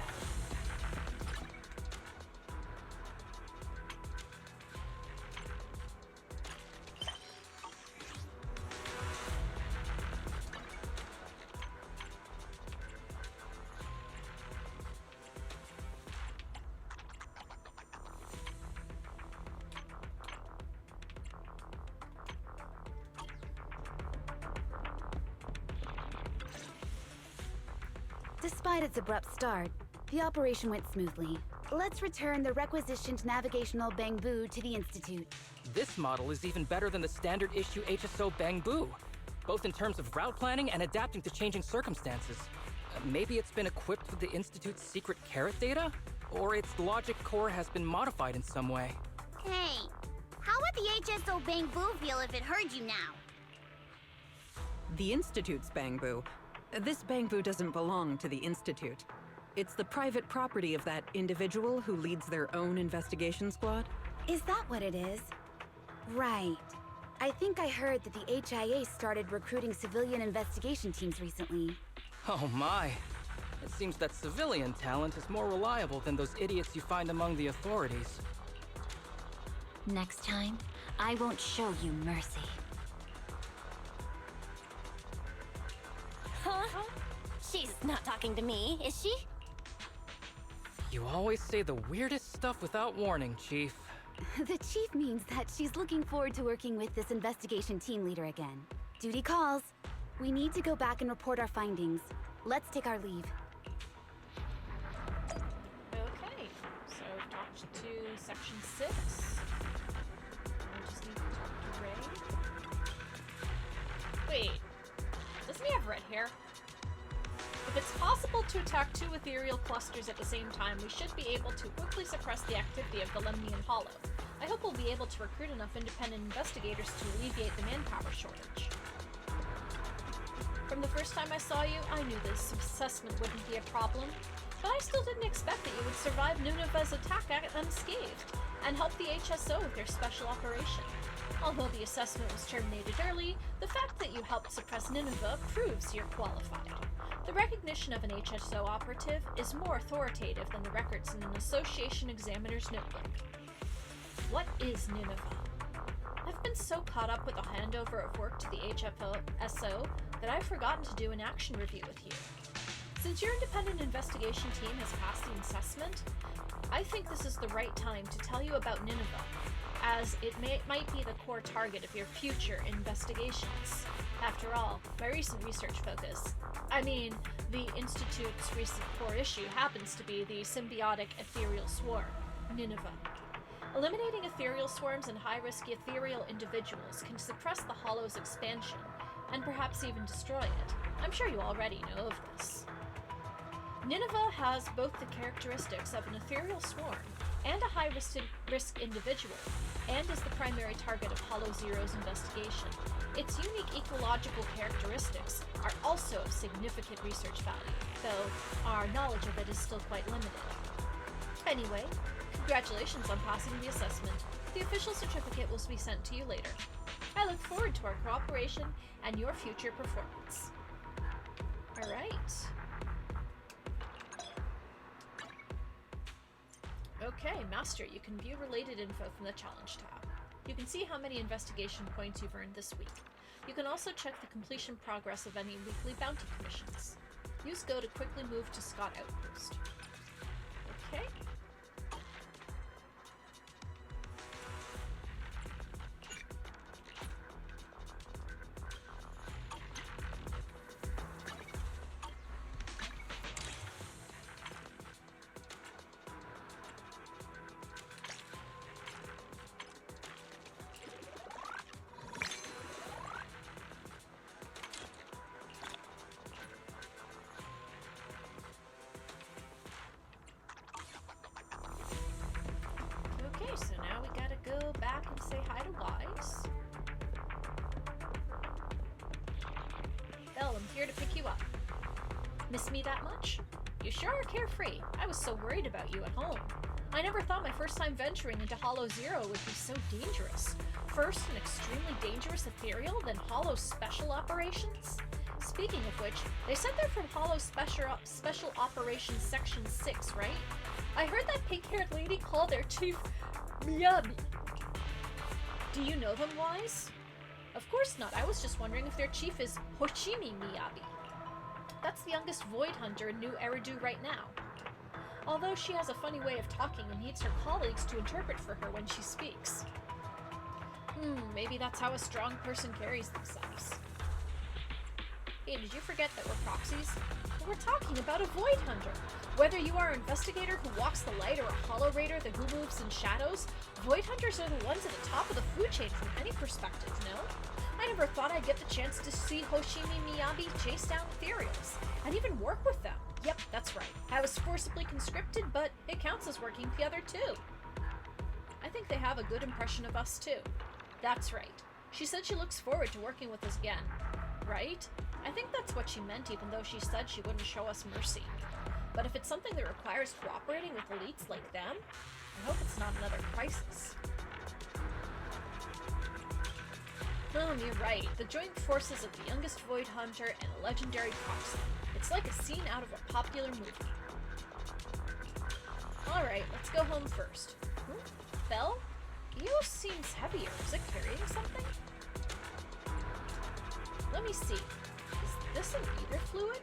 Despite its abrupt start, the operation went smoothly. let's return the requisitioned navigational Bangbu to the Institute. This model is even better than the standard issue HSO Bangbu, both in terms of route planning and adapting to changing circumstances. Maybe it's been equipped with the Institute's secret carrot data? Or its logic core has been modified in some way. Hey, how would the HSO Bangbu feel if it heard you now? The Institute's Bangbu. This Bangbu doesn't belong to the Institute. It's the private property of that individual who leads their own investigation squad. Is that what it is? Right. I think I heard that the HIA started recruiting civilian investigation teams recently. Oh my. It seems that civilian talent is more reliable than those idiots you find among the authorities. Next time, I won't show you mercy. Huh? She's not talking to me, is she? You always say the weirdest stuff without warning, Chief. The Chief means that she's looking forward to working with this investigation team leader again. Duty calls. We need to go back and report our findings. Let's take our leave. Okay, so we've talked to Section 6. I just need to talk to Ray. Wait, doesn't he have red hair? If it's possible to attack two ethereal clusters at the same time, we should be able to quickly suppress the activity of the Lemnian Hollow. I hope we'll be able to recruit enough independent investigators to alleviate the manpower shortage. From the first time I saw you, I knew this assessment wouldn't be a problem, but I still didn't expect that you would survive Nineveh's attack unscathed, and help the HSO with their special operation. Although the assessment was terminated early, the fact that you helped suppress Nineveh proves you're qualified. The recognition of an HSO operative is more authoritative than the records in an association examiner's notebook. What is Nineveh? I've been so caught up with the handover of work to the HSO that I've forgotten to do an action review with you. Since your independent investigation team has passed the assessment, I think this is the right time to tell you about Nineveh, as it might be the core target of your future investigations. After all, my recent research focus, the Institute's recent core issue happens to be the symbiotic ethereal swarm, Nineveh. Eliminating ethereal swarms and high-risk ethereal individuals can suppress the Hollow's expansion, and perhaps even destroy it. I'm sure you already know of this. Nineveh has both the characteristics of an ethereal swarm and a high-risk individual, and is the primary target of Hollow Zero's investigation. Its unique ecological characteristics are also of significant research value, though our knowledge of it is still quite limited. Anyway, congratulations on passing the assessment. The official certificate will be sent to you later. I look forward to our cooperation and your future performance. Alright. Okay, Master, you can view related info from the Challenge tab. You can see how many investigation points you've earned this week. You can also check the completion progress of any weekly bounty commissions. Use Go to quickly move to Scott Outpost. Okay. So now we gotta go back and say hi to Wise. Belle, I'm here to pick you up. Miss me that much? You sure are carefree. I was so worried about you at home. I never thought my first time venturing into Hollow Zero would be so dangerous. First, an extremely dangerous ethereal, then Hollow Special Operations? Speaking of which, they said they're from Hollow Special Operations Section 6, right? I heard that pink-haired lady call their chief Miyabi. Do you know them, Wise? Of course not. I was just wondering if their chief is Hoshimi Miyabi. That's the youngest Void Hunter in New Eridu right now. Although she has a funny way of talking and needs her colleagues to interpret for her when she speaks. Maybe that's how a strong person carries themselves. Hey, did you forget that we're proxies? We're talking about a Void Hunter. Whether you are an investigator who walks the light or a Hollow Raider who moves in shadows, Void Hunters are the ones at the top of the food chain from any perspective, no? I never thought I'd get the chance to see Hoshimi Miyabi chase down ethereals, and even work with them. Yep, that's right. I was forcibly conscripted, but it counts as working together too. I think they have a good impression of us too. That's right. She said she looks forward to working with us again. Right? I think that's what she meant, even though she said she wouldn't show us mercy. But if it's something that requires cooperating with elites like them, I hope it's not another crisis. You're right. The joint forces of the youngest Void Hunter and a legendary Proxy. It's like a scene out of a popular movie. Alright, let's go home first. Belle? Eos seems heavier. Is it carrying something? Let me see. Is this an ether fluid?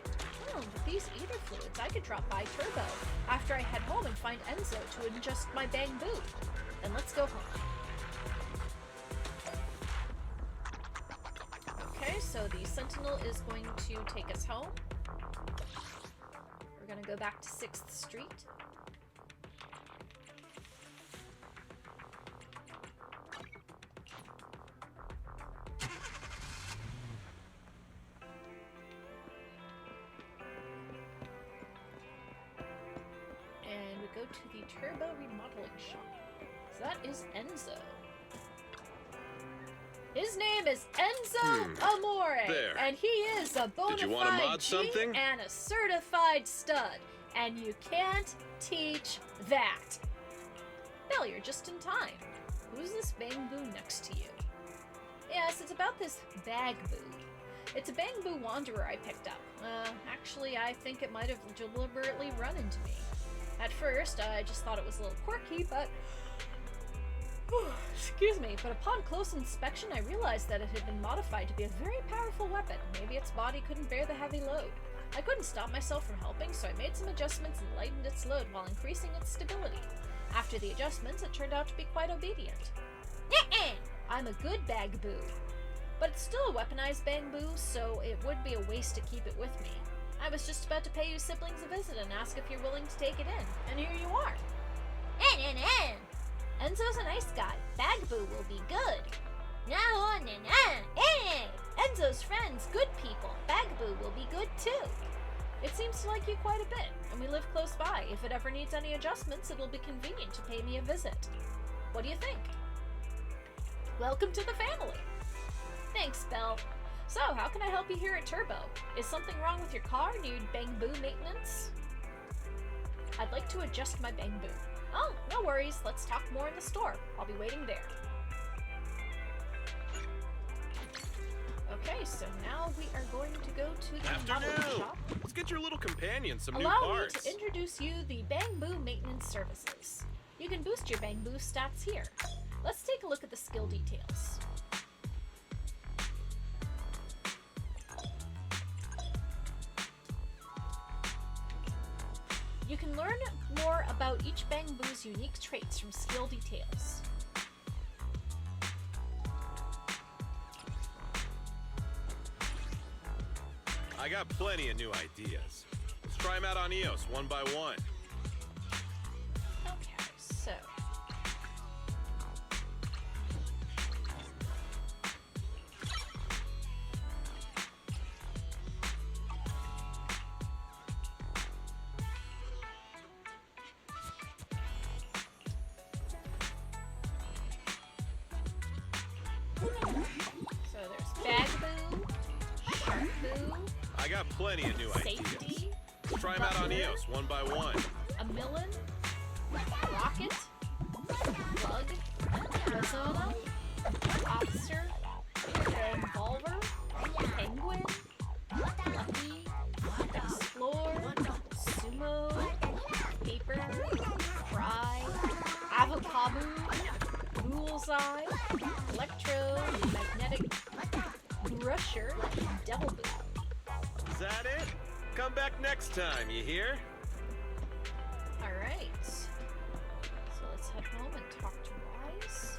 With these ether fluids, I could drop by Turbo after I head home and find Enzo to ingest my Bamboo. Then let's go home. Okay, so the Sentinel is going to take us home. We're gonna go back to 6th Street. And we go to the Turbo Remodeling Shop. So that is Enzo. His name is Enzo Amore, there. And he is a bona Did you want to fide mod G something? and a certified stud, and you can't teach that. Belle, you're just in time. Who's this Bamboo next to you? Yes, it's about this Bagboo. It's a Bamboo Wanderer I picked up. Actually, I think it might have deliberately run into me. At first, I just thought it was a little quirky, but... excuse me, but upon close inspection, I realized that it had been modified to be a very powerful weapon. Maybe its body couldn't bear the heavy load. I couldn't stop myself from helping, so I made some adjustments and lightened its load while increasing its stability. After the adjustments, it turned out to be quite obedient. I'm a good Bagboo. But it's still a weaponized Bamboo, so it would be a waste to keep it with me. I was just about to pay you siblings a visit and ask if you're willing to take it in, and here you are. Enzo's a nice guy. Bagboo will be good. Enzo's friends, good people. Bagboo will be good too. It seems to like you quite a bit, and we live close by. If it ever needs any adjustments, it'll be convenient to pay me a visit. What do you think? Welcome to the family. Thanks, Belle. So, how can I help you here at Turbo? Is something wrong with your car? Need Bamboo maintenance? I'd like to adjust my Bamboo. Oh, no worries. Let's talk more in the store. I'll be waiting there. Okay, so now we are going to go to the modeling shop. Let's get your little companion some new Allow parts. me to introduce you the Bamboo Maintenance Services. You can boost your Bamboo stats here. Let's take a look at the skill details. You can learn more about each Bamboo's unique traits from skill details. I got plenty of new ideas. Let's try them out on Eos one by one. Okay, so... So there's Bagboo, Sharkboo, I got plenty of new ideas. Safety, Let's try them out on Eos one by one. a Millen, Rocket, Bug, Arizona, Officer, Revolver, Penguin, Lucky, Explore, Sumo, Paper, Fry, Avocado, Bullseye, Electro, Magnetic, Brusher, Devil Boot. Is that it? Come back next time, you hear? Alright. So let's head home and talk to Wise.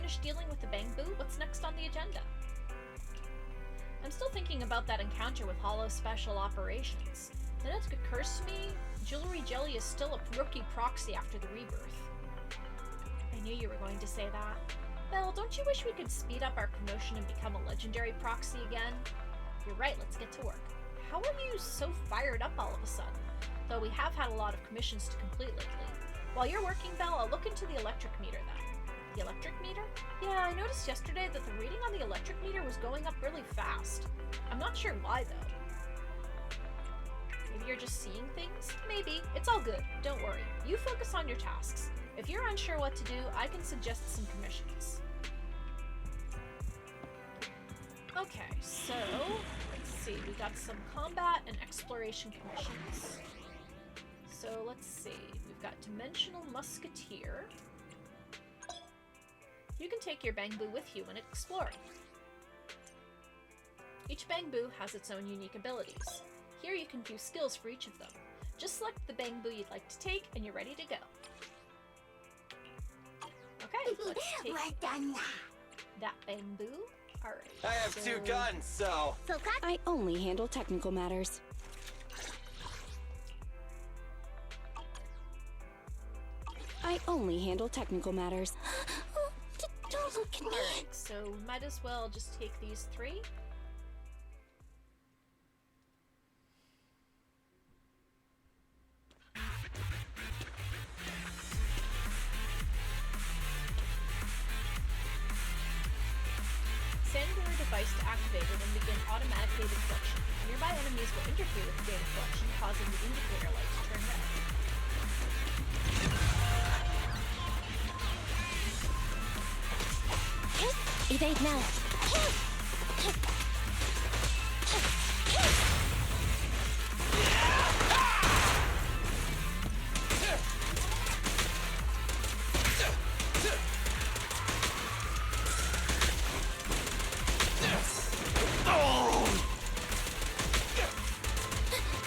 finished dealing with the Bangbu, what's next on the agenda? I'm still thinking about that encounter with Hollow Special Operations. Then it occurs to me, Jewelry Jelly is still a rookie proxy after the rebirth. I knew you were going to say that. Belle, don't you wish we could speed up our promotion and become a legendary proxy again? You're right, let's get to work. How are you so fired up all of a sudden? Though we have had a lot of commissions to complete lately. While you're working, Belle, I'll look into the electric meter then. The electric meter? Yeah, I noticed yesterday that the reading on the electric meter was going up really fast. I'm not sure why, though. Maybe you're just seeing things? Maybe. It's all good. Don't worry. You focus on your tasks. If you're unsure what to do, I can suggest some commissions. Okay, so let's see. We got some combat and exploration commissions. So let's see. We've got Dimensional Musketeer. You can take your Bangbu with you when exploring. Each Bangbu has its own unique abilities. Here you can view skills for each of them. Just select the Bangbu you'd like to take and you're ready to go. Okay, let's take that Bangbu. Alright. I have 2 guns, so... I only handle technical matters. I only handle technical matters. Don't look at me. Alright, so might as well just take these 3. Send your device to activate it and begin automatic data collection. Nearby enemies will interfere with the data collection, causing the indicator light to turn red. Evade now.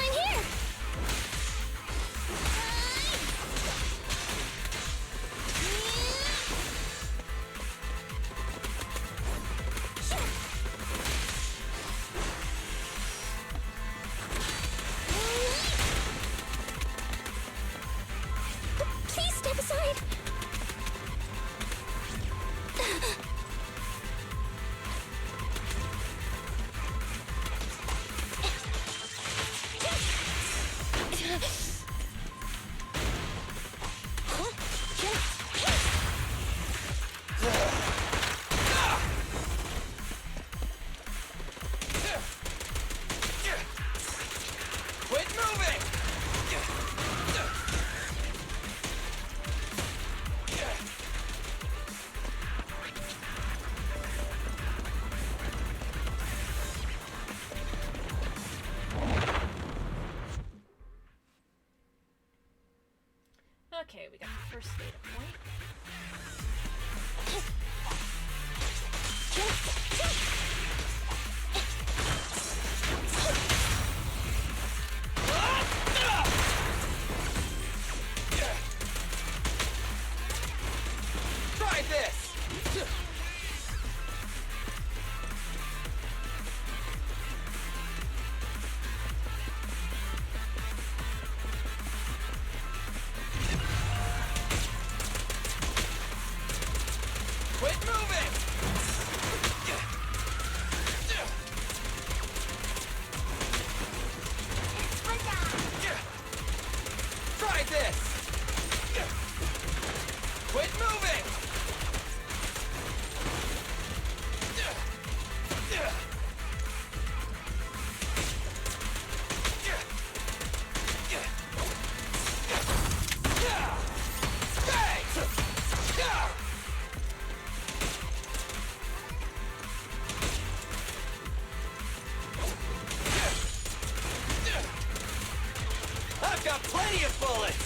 I'm here! Please step aside. Quit moving! Okay, we got the first data point. Try this! Quit moving! Try this! Quit moving! I've got plenty of bullets!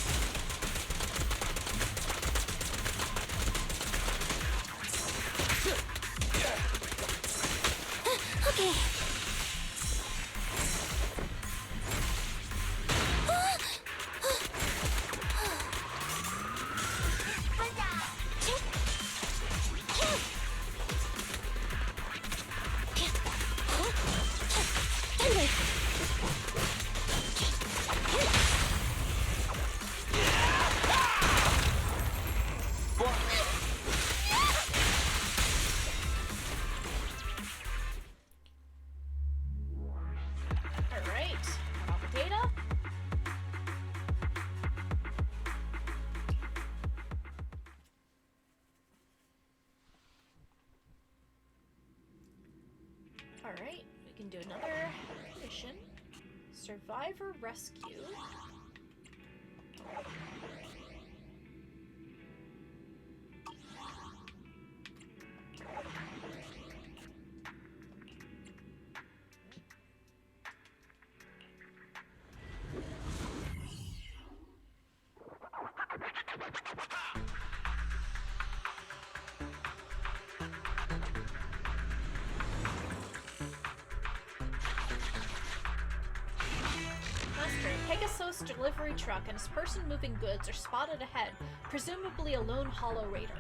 Okay. Alright, we can do another mission. Survivor Rescue. Pegasus delivery truck and his person moving goods are spotted ahead, presumably a lone Hollow Raider.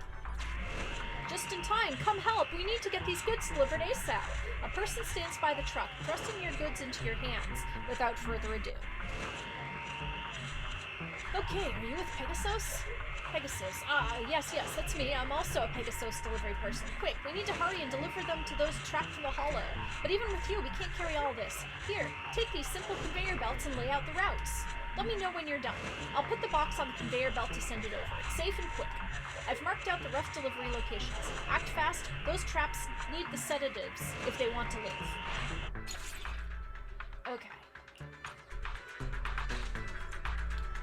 Just in time, come help! We need to get these goods delivered ASAP! A person stands by the truck, thrusting your goods into your hands, without further ado. Okay, are you with Pegasus? Pegasus. Yes, that's me. I'm also a Pegasus delivery person. Quick, we need to hurry and deliver them to those trapped in the Hollow. But even with you, we can't carry all this. Here, take these simple conveyor belts and lay out the routes. Let me know when you're done. I'll put the box on the conveyor belt to send it over. It's safe and quick. I've marked out the rough delivery locations. Act fast. Those traps need the sedatives if they want to live. Okay.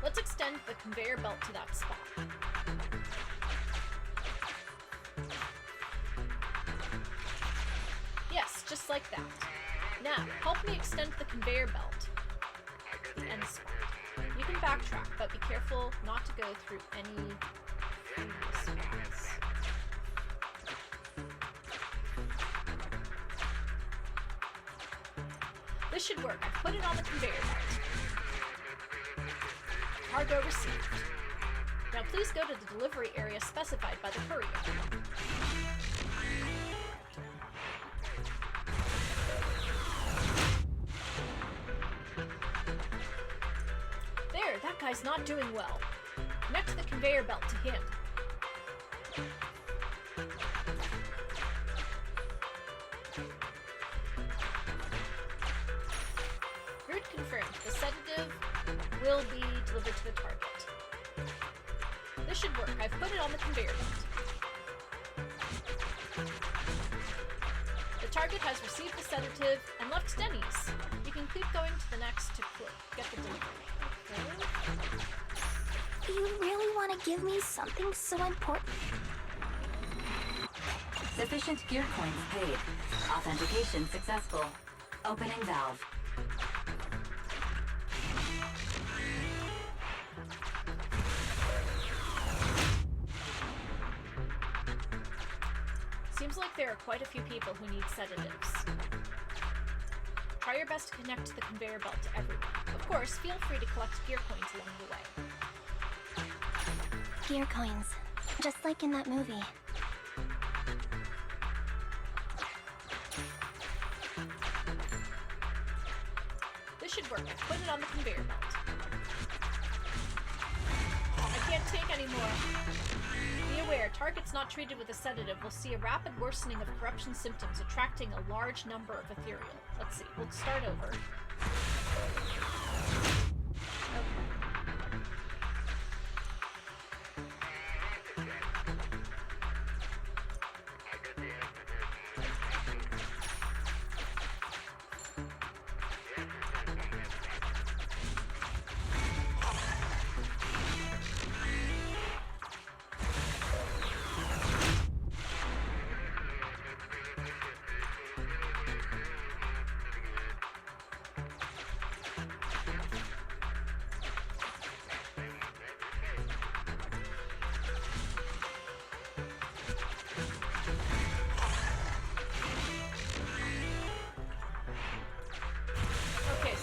Let's extend the conveyor belt to that spot. Yes, just like that. Now, help me extend the conveyor belt to the end spot. You can backtrack, but be careful not to go through any previous spots. This should work. I've put it on the conveyor belt. Cargo received. Now please go to the delivery area specified by the courier. There, that guy's not doing well. Connect the conveyor belt to him. Route confirmed. The sedative will be delivered to the target. This should work. I've put it on the conveyor belt. The target has received the sedative and left Denny's. You can keep going to the next to get the delivery. Okay. You really want to give me something so important? Sufficient gear coins paid. Authentication successful. Opening valve. Seems like there are quite a few people who need sedatives. Try your best to connect the conveyor belt to everyone. Of course, feel free to collect gear coins along the way. Gear coins. Just like in that movie. This should work. I put it on the conveyor belt. I can't take any more. Be aware, targets not treated with a sedative will see a rapid worsening of corruption symptoms, attracting a large number of ethereal. Let's see, we'll start over. Okay.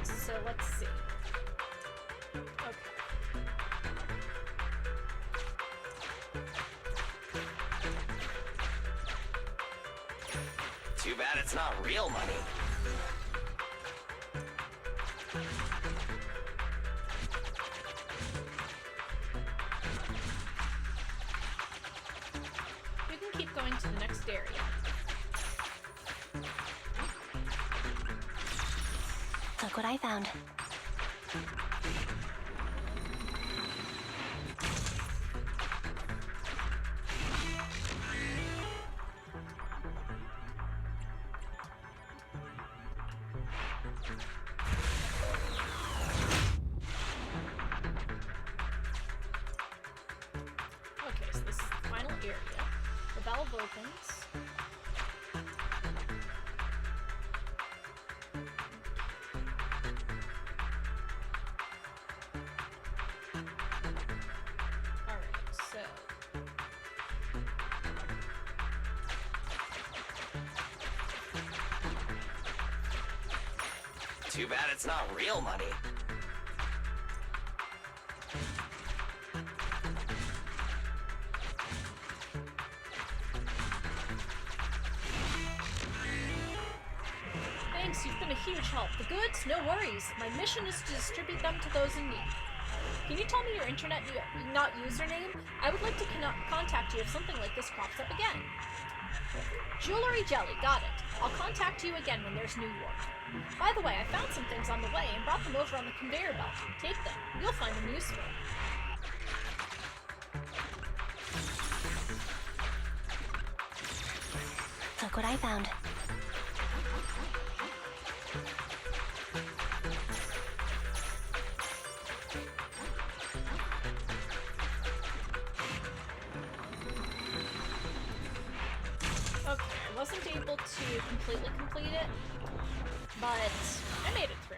So let's see. Okay. Too bad it's not real money. You can keep going to the next area. Look what I found. Okay, so this is the final area. The valve opens. Alright, so... Too bad it's not real money. Thanks, you've been a huge help. The goods? No worries. My mission is to distribute them to those in need. Can you tell me your internet not username? I would like to contact you if something like this crops up again. Jewelry Jelly, got it. I'll contact you again when there's new work. By the way, I found some things on the way and brought them over on the conveyor belt. Take them. You'll find them useful. Look what I found. Okay, I wasn't able to completely complete it, but I made it through.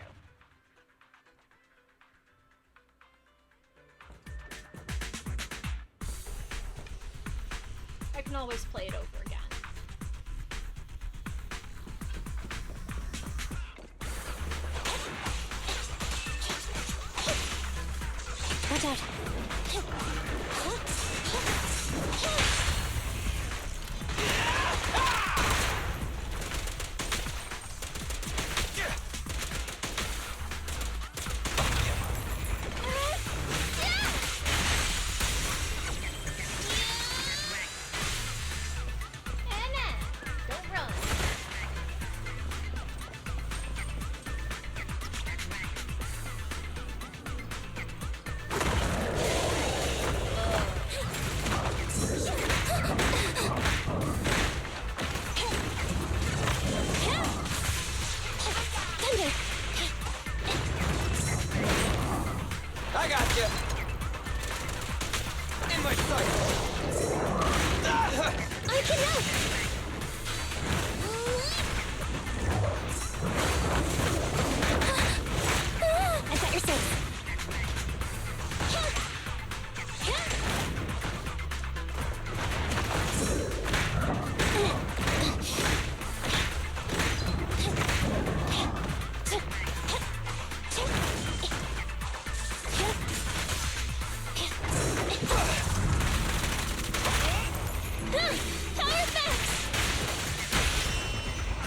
I can always play it over again. Watch out. Don't run. I got you. In my sight. I can help. I got your safe.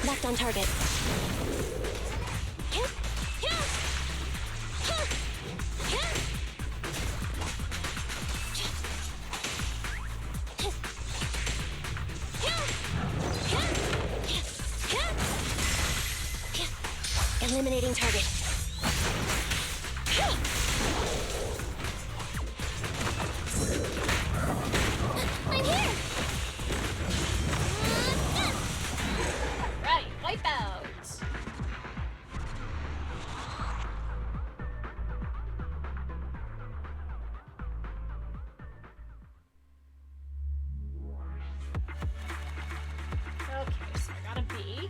Locked on target. Eliminating target. I'm here! Right, wipe out. Okay, so I got a B.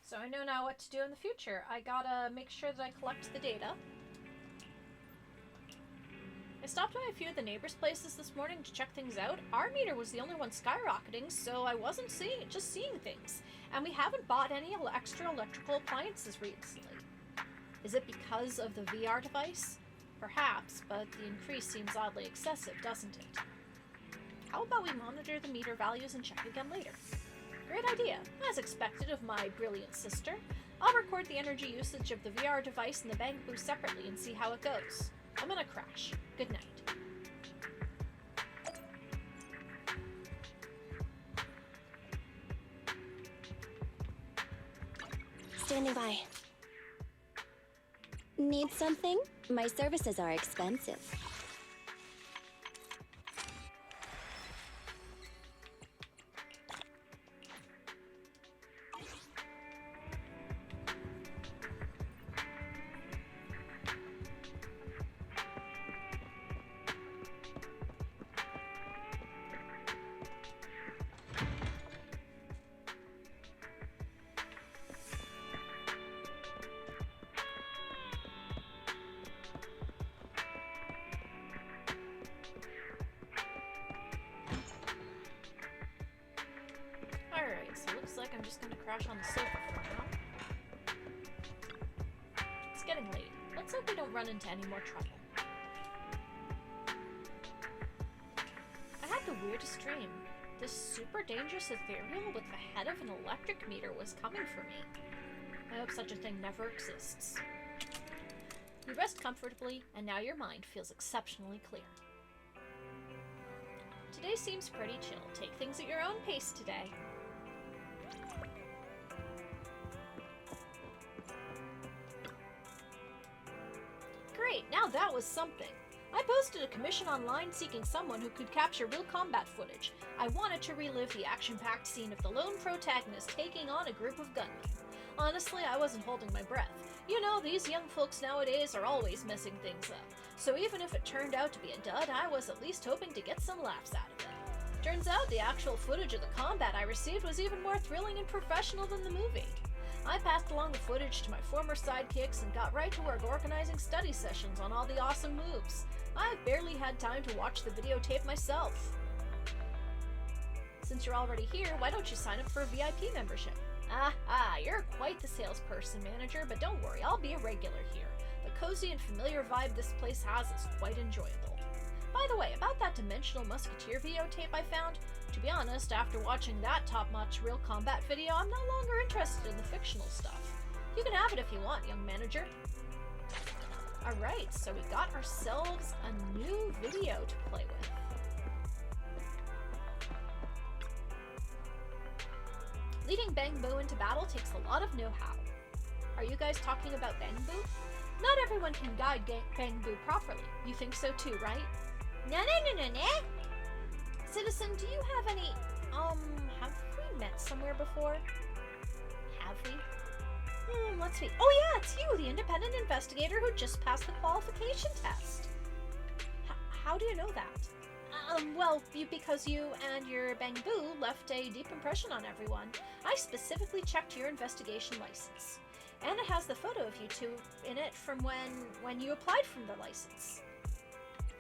So I know now what to do in the future. I gotta make sure that I collect the data. I stopped by a few of the neighbors' places this morning to check things out. Our meter was the only one skyrocketing, so I wasn't just seeing things. And we haven't bought any extra electrical appliances recently. Is it because of the VR device? Perhaps, but the increase seems oddly excessive, doesn't it? How about we monitor the meter values and check again later? Great idea. As expected of my brilliant sister, I'll record the energy usage of the VR device and the Bangaboo separately and see how it goes. I'm gonna crash. Good night. Standing by. Need something? My services are expensive. I'm just gonna crash on the sofa for now. It's getting late. Let's hope we don't run into any more trouble. I had the weirdest dream. This super dangerous ethereal with the head of an electric meter was coming for me. I hope such a thing never exists. You rest comfortably, and now your mind feels exceptionally clear. Today seems pretty chill. Take things at your own pace today. Great, now that was something. I posted a commission online seeking someone who could capture real combat footage. I wanted to relive the action-packed scene of the lone protagonist taking on a group of gunmen. Honestly, I wasn't holding my breath. You know, these young folks nowadays are always messing things up. So even if it turned out to be a dud, I was at least hoping to get some laughs out of it. Turns out the actual footage of the combat I received was even more thrilling and professional than the movie. I passed along the footage to my former sidekicks and got right to work organizing study sessions on all the awesome moves. I've barely had time to watch the videotape myself. Since you're already here, why don't you sign up for a VIP membership? You're quite the salesperson, manager, but don't worry, I'll be a regular here. The cozy and familiar vibe this place has is quite enjoyable. By the way, about that Dimensional Musketeer videotape I found, to be honest, after watching that top-notch real combat video, I'm no longer interested in the fictional stuff. You can have it if you want, young manager. Alright, so we got ourselves a new video to play with. Leading Bang Boo into battle takes a lot of know-how. Are you guys talking about Bang Boo? Not everyone can guide Bang Boo properly. You think so too, right? No. Citizen, do you have any, have we met somewhere before? Have we? Let's see. Oh yeah, it's you, the independent investigator who just passed the qualification test. How do you know that? Well, because you and your Bang Boo left a deep impression on everyone. I specifically checked your investigation license. And it has the photo of you two in it from when you applied for the license.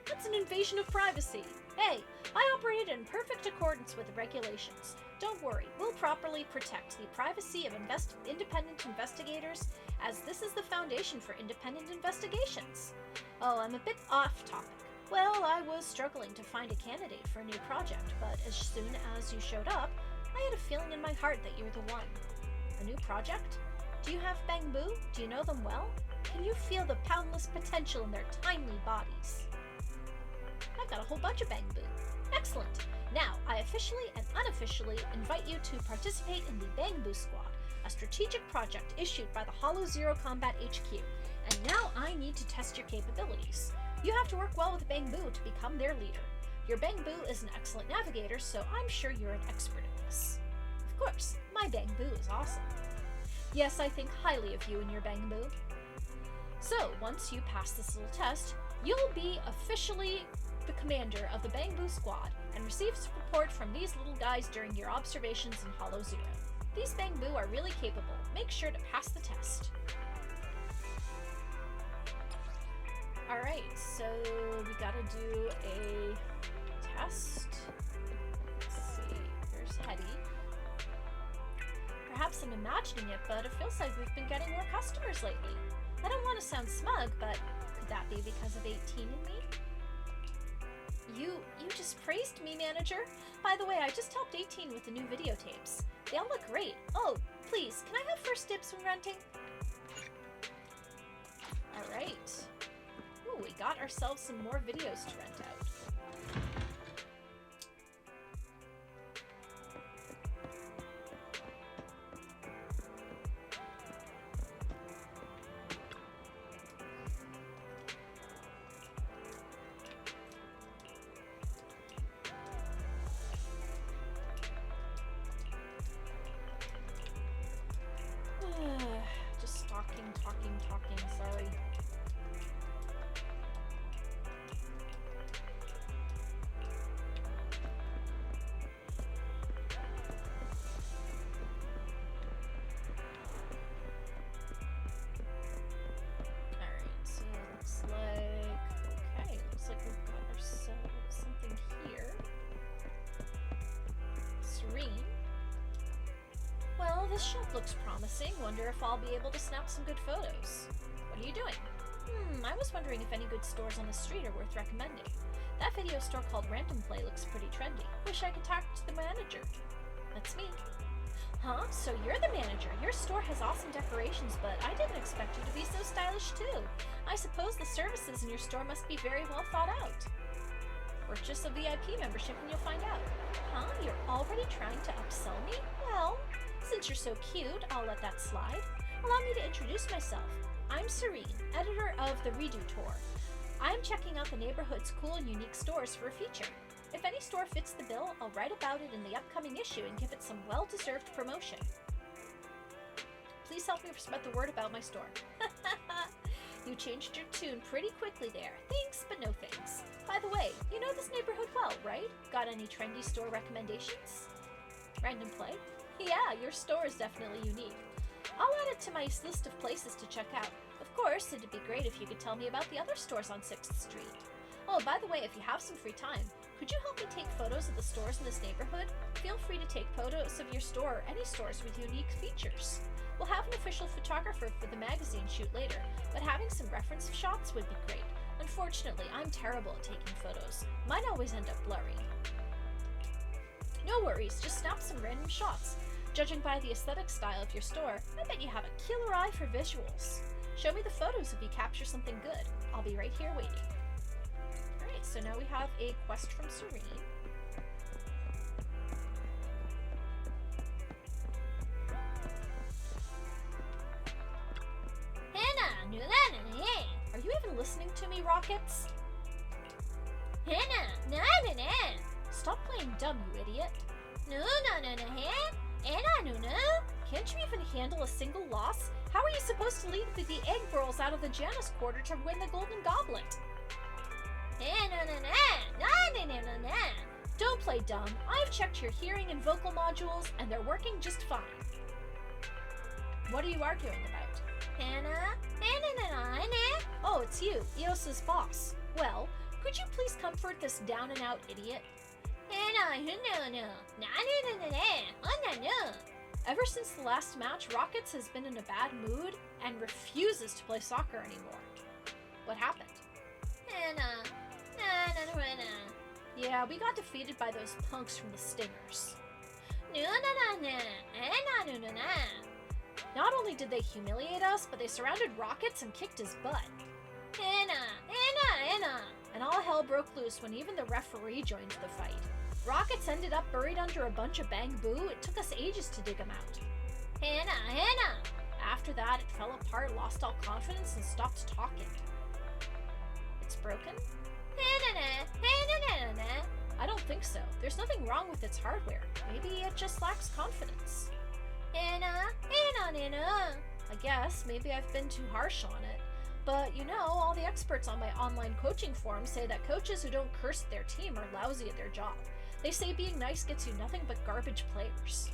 That's an invasion of privacy. Hey, I operated in perfect accordance with the regulations. Don't worry, we'll properly protect the privacy of independent investigators, as this is the foundation for independent investigations. Oh, I'm a bit off topic. Well, I was struggling to find a candidate for a new project, but as soon as you showed up, I had a feeling in my heart that you're the one. A new project? Do you have Bang Boo? Do you know them well? Can you feel the boundless potential in their tiny bodies? I've got a whole bunch of Bang Boo. Excellent! Now, I officially and unofficially invite you to participate in the Bang Boo Squad, a strategic project issued by the Hollow Zero Combat HQ. And now I need to test your capabilities. You have to work well with Bang Boo to become their leader. Your Bang Boo is an excellent navigator, so I'm sure you're an expert at this. Of course, my Bang Boo is awesome. Yes, I think highly of you and your Bang Boo. So, once you pass this little test, you'll be officially the commander of the Bang Boo Squad and receive support from these little guys during your observations in Hollow Zero. These Bang Boo are really capable. Make sure to pass the test. Alright, so we gotta do a test. Let's see, here's Hetty. Perhaps I'm imagining it, but it feels like we've been getting more customers lately. I don't want to sound smug, but could that be because of 18 in me? You just praised me, manager. By the way, I just helped 18 with the new videotapes. They all look great. Oh, please, can I have first dibs when renting? Alright. Ooh, we got ourselves some more videos to rent out. Just talking, sorry. This shop looks promising. Wonder if I'll be able to snap some good photos. What are you doing? I was wondering if any good stores on the street are worth recommending. That video store called Random Play looks pretty trendy. Wish I could talk to the manager. That's me. Huh? So you're the manager. Your store has awesome decorations, but I didn't expect you to be so stylish too. I suppose the services in your store must be very well thought out. Purchase a VIP membership and you'll find out. Huh? You're already trying to upsell me? Well, since you're so cute, I'll let that slide. Allow me to introduce myself. I'm Serene, editor of the Redo Tour. I'm checking out the neighborhood's cool and unique stores for a feature. If any store fits the bill, I'll write about it in the upcoming issue and give it some well-deserved promotion. Please help me spread the word about my store. You changed your tune pretty quickly there. Thanks, but no thanks. By the way, you know this neighborhood well, right? Got any trendy store recommendations? Random Play? Yeah, your store is definitely unique. I'll add it to my list of places to check out. Of course, it'd be great if you could tell me about the other stores on 6th Street. Oh, by the way, if you have some free time, could you help me take photos of the stores in this neighborhood? Feel free to take photos of your store or any stores with unique features. We'll have an official photographer for the magazine shoot later, but having some reference shots would be great. Unfortunately, I'm terrible at taking photos. Mine always end up blurry. No worries, just snap some random shots. Judging by the aesthetic style of your store, I bet you have a killer eye for visuals. Show me the photos if you capture something good. I'll be right here waiting. Alright, so now we have a quest from Serene. Are you even listening to me, Rockets? Stop playing dumb, you idiot. Can't you even handle a single loss? How are you supposed to lead the egg girls out of the Janus Quarter to win the Golden Goblet? Don't play dumb. I've checked your hearing and vocal modules, and they're working just fine. What are you arguing about? Oh, it's you, Eos's boss. Well, could you please comfort this down-and-out idiot? Ever since the last match, Rockets has been in a bad mood and refuses to play soccer anymore. What happened? Yeah, we got defeated by those punks from the Stingers. Not only did they humiliate us, but they surrounded Rockets and kicked his butt. And all hell broke loose when even the referee joined the fight. Rockets ended up buried under a bunch of bamboo. It took us ages to dig him out. After that, it fell apart, lost all confidence, and stopped talking. It's broken? I don't think so. There's nothing wrong with its hardware. Maybe it just lacks confidence. I guess maybe I've been too harsh on it. But you know, all the experts on my online coaching forum say that coaches who don't curse their team are lousy at their job. They say being nice gets you nothing but garbage players.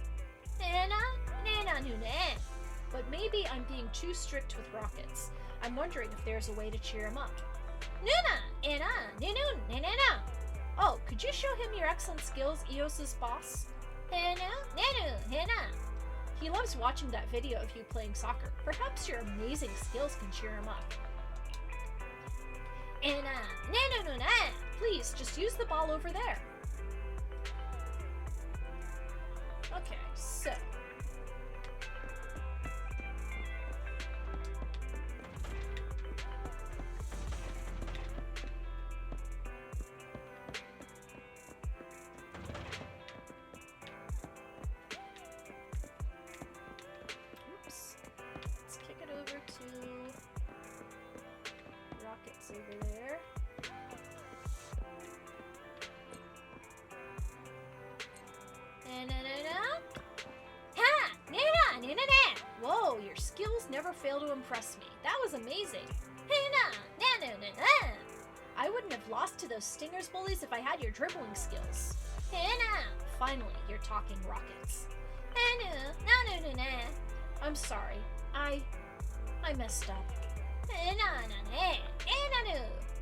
But maybe I'm being too strict with Rockets. I'm wondering if there's a way to cheer him up. Oh, could you show him your excellent skills, Eos's boss? He loves watching that video of you playing soccer. Perhaps your amazing skills can cheer him up. Please, just use the ball over there. Okay, so... Oops. Let's kick it over to Rockets over there. Whoa, your skills never fail to impress me. That was amazing. I wouldn't have lost to those Stingers bullies if I had your dribbling skills. Finally, you're talking, Rockets. I'm sorry. I messed up.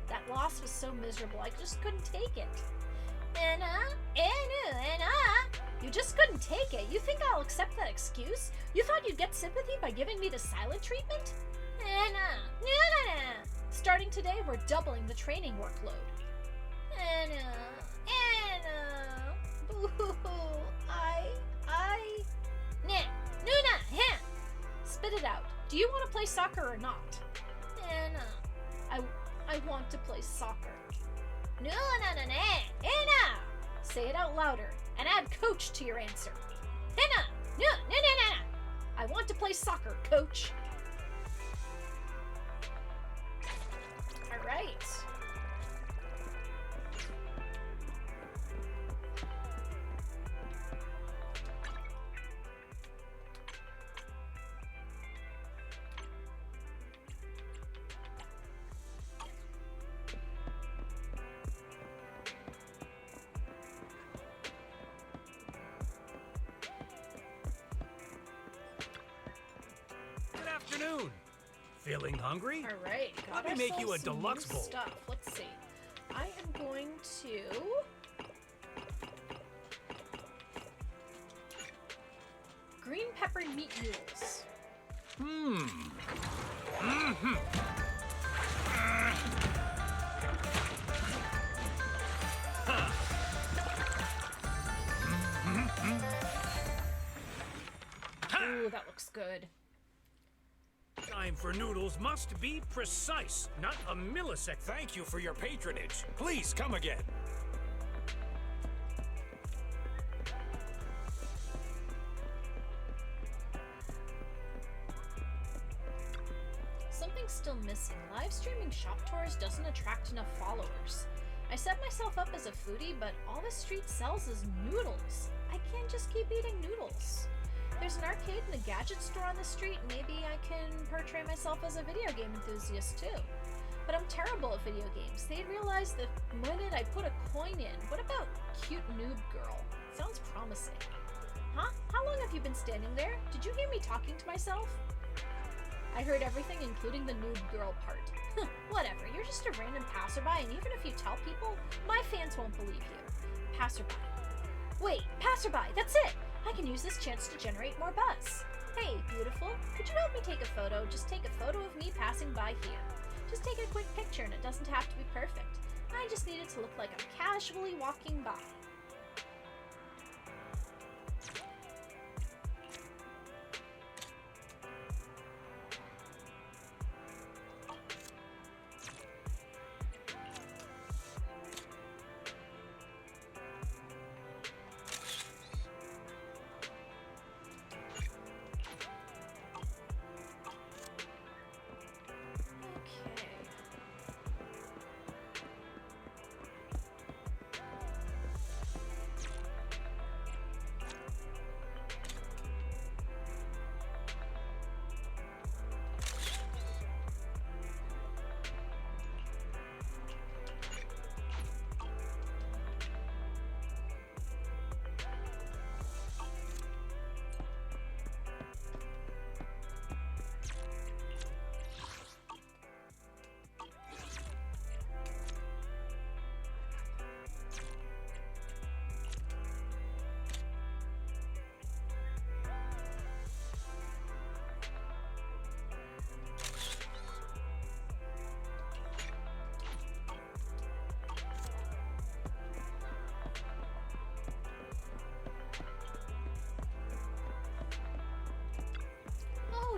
That loss was so miserable, I just couldn't take it. You just couldn't take it. You think I'll accept that excuse? You thought you'd get sympathy by giving me the silent treatment? No. Starting today, we're doubling the training workload. Anna. Boo-hoo-hoo. Nuna, spit it out. Do you want to play soccer or not? Anna. I want to play soccer. Anna. Say it out louder and add coach to your answer. Anna. I want to play soccer, coach. All right. Afternoon. Feeling hungry? All right. Let me make you a deluxe bowl. Stuff. Let's see. I am going to green peppered meat noodles. Ooh, that looks good. Time for noodles must be precise, not a millisecond. Thank you for your patronage. Please come again. Something's still missing. Live streaming shop tours doesn't attract enough followers. I set myself up as a foodie, but all the street sells is noodles. I can't just keep eating noodles. There's an arcade and a gadget store on the street. Maybe I can portray myself as a video game enthusiast too. But I'm terrible at video games. They realized the minute I put a coin in. What about cute noob girl? Sounds promising. Huh? How long have you been standing there? Did you hear me talking to myself? I heard everything, including the noob girl part. Whatever, you're just a random passerby, and even if you tell people, my fans won't believe you. Passerby. Wait, passerby, that's it! I can use this chance to generate more buzz. Hey, beautiful, could you help me take a photo? Just take a photo of me passing by here. Just take a quick picture and it doesn't have to be perfect. I just need it to look like I'm casually walking by.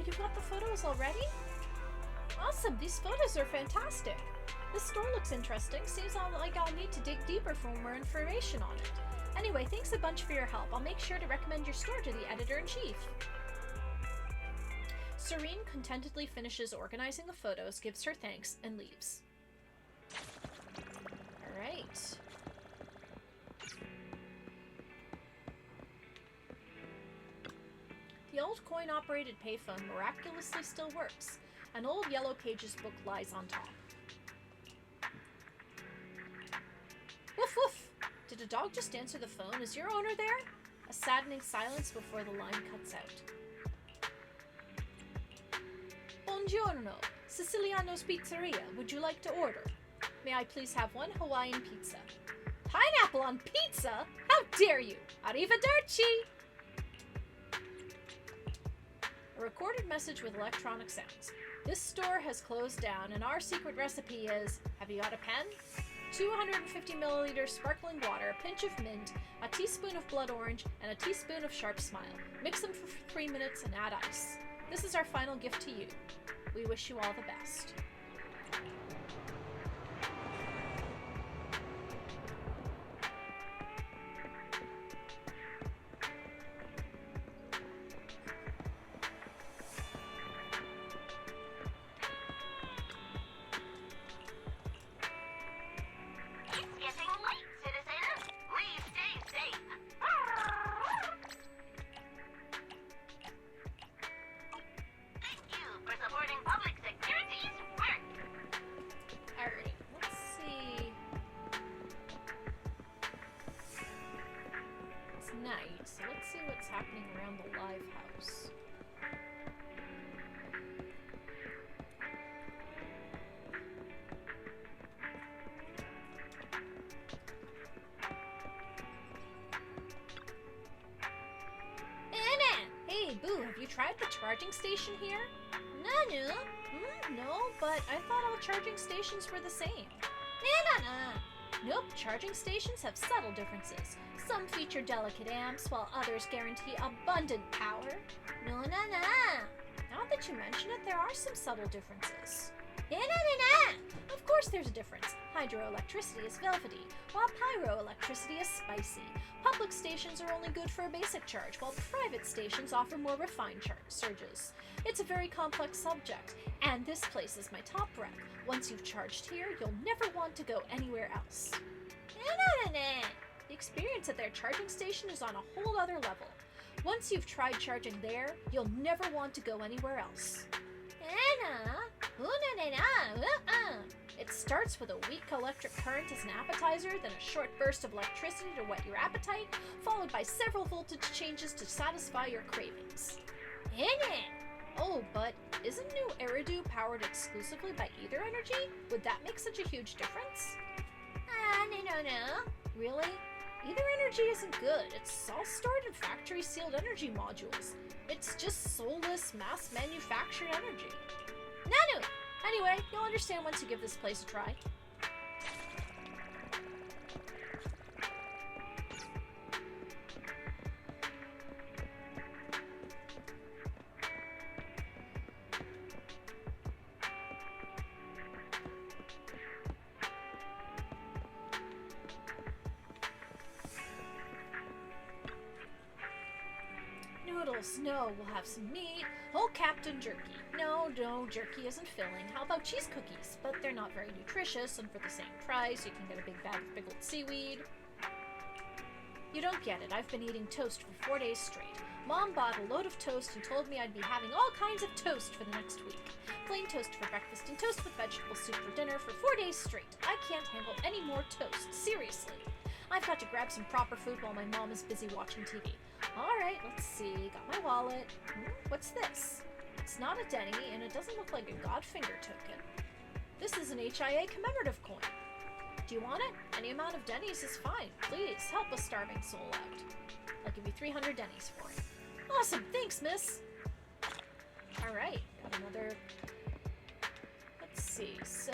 You got the photos already? Awesome, these photos are fantastic. This store looks interesting. Seems like I'll need to dig deeper for more information on it. Anyway, thanks a bunch for your help. I'll make sure to recommend your store to the editor-in-chief. Serene contentedly finishes organizing the photos, gives her thanks, and leaves. Alright. The old coin-operated payphone miraculously still works. An old Yellow Pages book lies on top. Woof woof! Did a dog just answer the phone? Is your owner there? A saddening silence before the line cuts out. Buongiorno! Siciliano's Pizzeria. Would you like to order? May I please have one Hawaiian pizza? Pineapple on pizza? How dare you? Arrivederci! A recorded message with electronic sounds. This store has closed down, and our secret recipe is, have you got a pen? 250 milliliters sparkling water, a pinch of mint, a teaspoon of blood orange, and a teaspoon of sharp smile. Mix them for 3 minutes and add ice. This is our final gift to you. We wish you all the best. Night, so let's see what's happening around the live house. Anna! Hey, Boo, have you tried the charging station here? No. No, but I thought all charging stations were the same. No. Nope, charging stations have subtle differences. Some feature delicate amps, while others guarantee abundant power. No. Now that you mention it, there are some subtle differences. No. Of course there's a difference. Hydroelectricity is velvety, while pyroelectricity is spicy. Public stations are only good for a basic charge, while private stations offer more refined surges. It's a very complex subject, and this place is my top rec. Once you've charged here, you'll never want to go anywhere else. No. The experience at their charging station is on a whole other level. Once you've tried charging there, you'll never want to go anywhere else. It starts with a weak electric current as an appetizer, then a short burst of electricity to whet your appetite, followed by several voltage changes to satisfy your cravings. Oh, but isn't New Eridu powered exclusively by ether energy? Would that make such a huge difference? No. Really? Ether energy isn't good. It's all stored in factory-sealed energy modules. It's just soulless, mass-manufactured energy. No. Anyway, you'll understand once you give this place a try. Noodles, no, we'll have some meat. Oh, Captain Jerky. No, jerky isn't filling. How about cheese cookies? But they're not very nutritious, and for the same price, you can get a big bag of pickled seaweed. You don't get it. I've been eating toast for 4 days straight. Mom bought a load of toast and told me I'd be having all kinds of toast for the next week. Plain toast for breakfast and toast with vegetable soup for dinner for 4 days straight. I can't handle any more toast. Seriously. I've got to grab some proper food while my mom is busy watching TV. Alright, let's see. Got my wallet. What's this? It's not a Denny, and it doesn't look like a Godfinger token. This is an HIA commemorative coin. Do you want it? Any amount of Denny's is fine. Please, help a starving soul out. I'll give you 300 Denny's for it. Awesome, thanks, miss! Alright, got another... Let's see, so...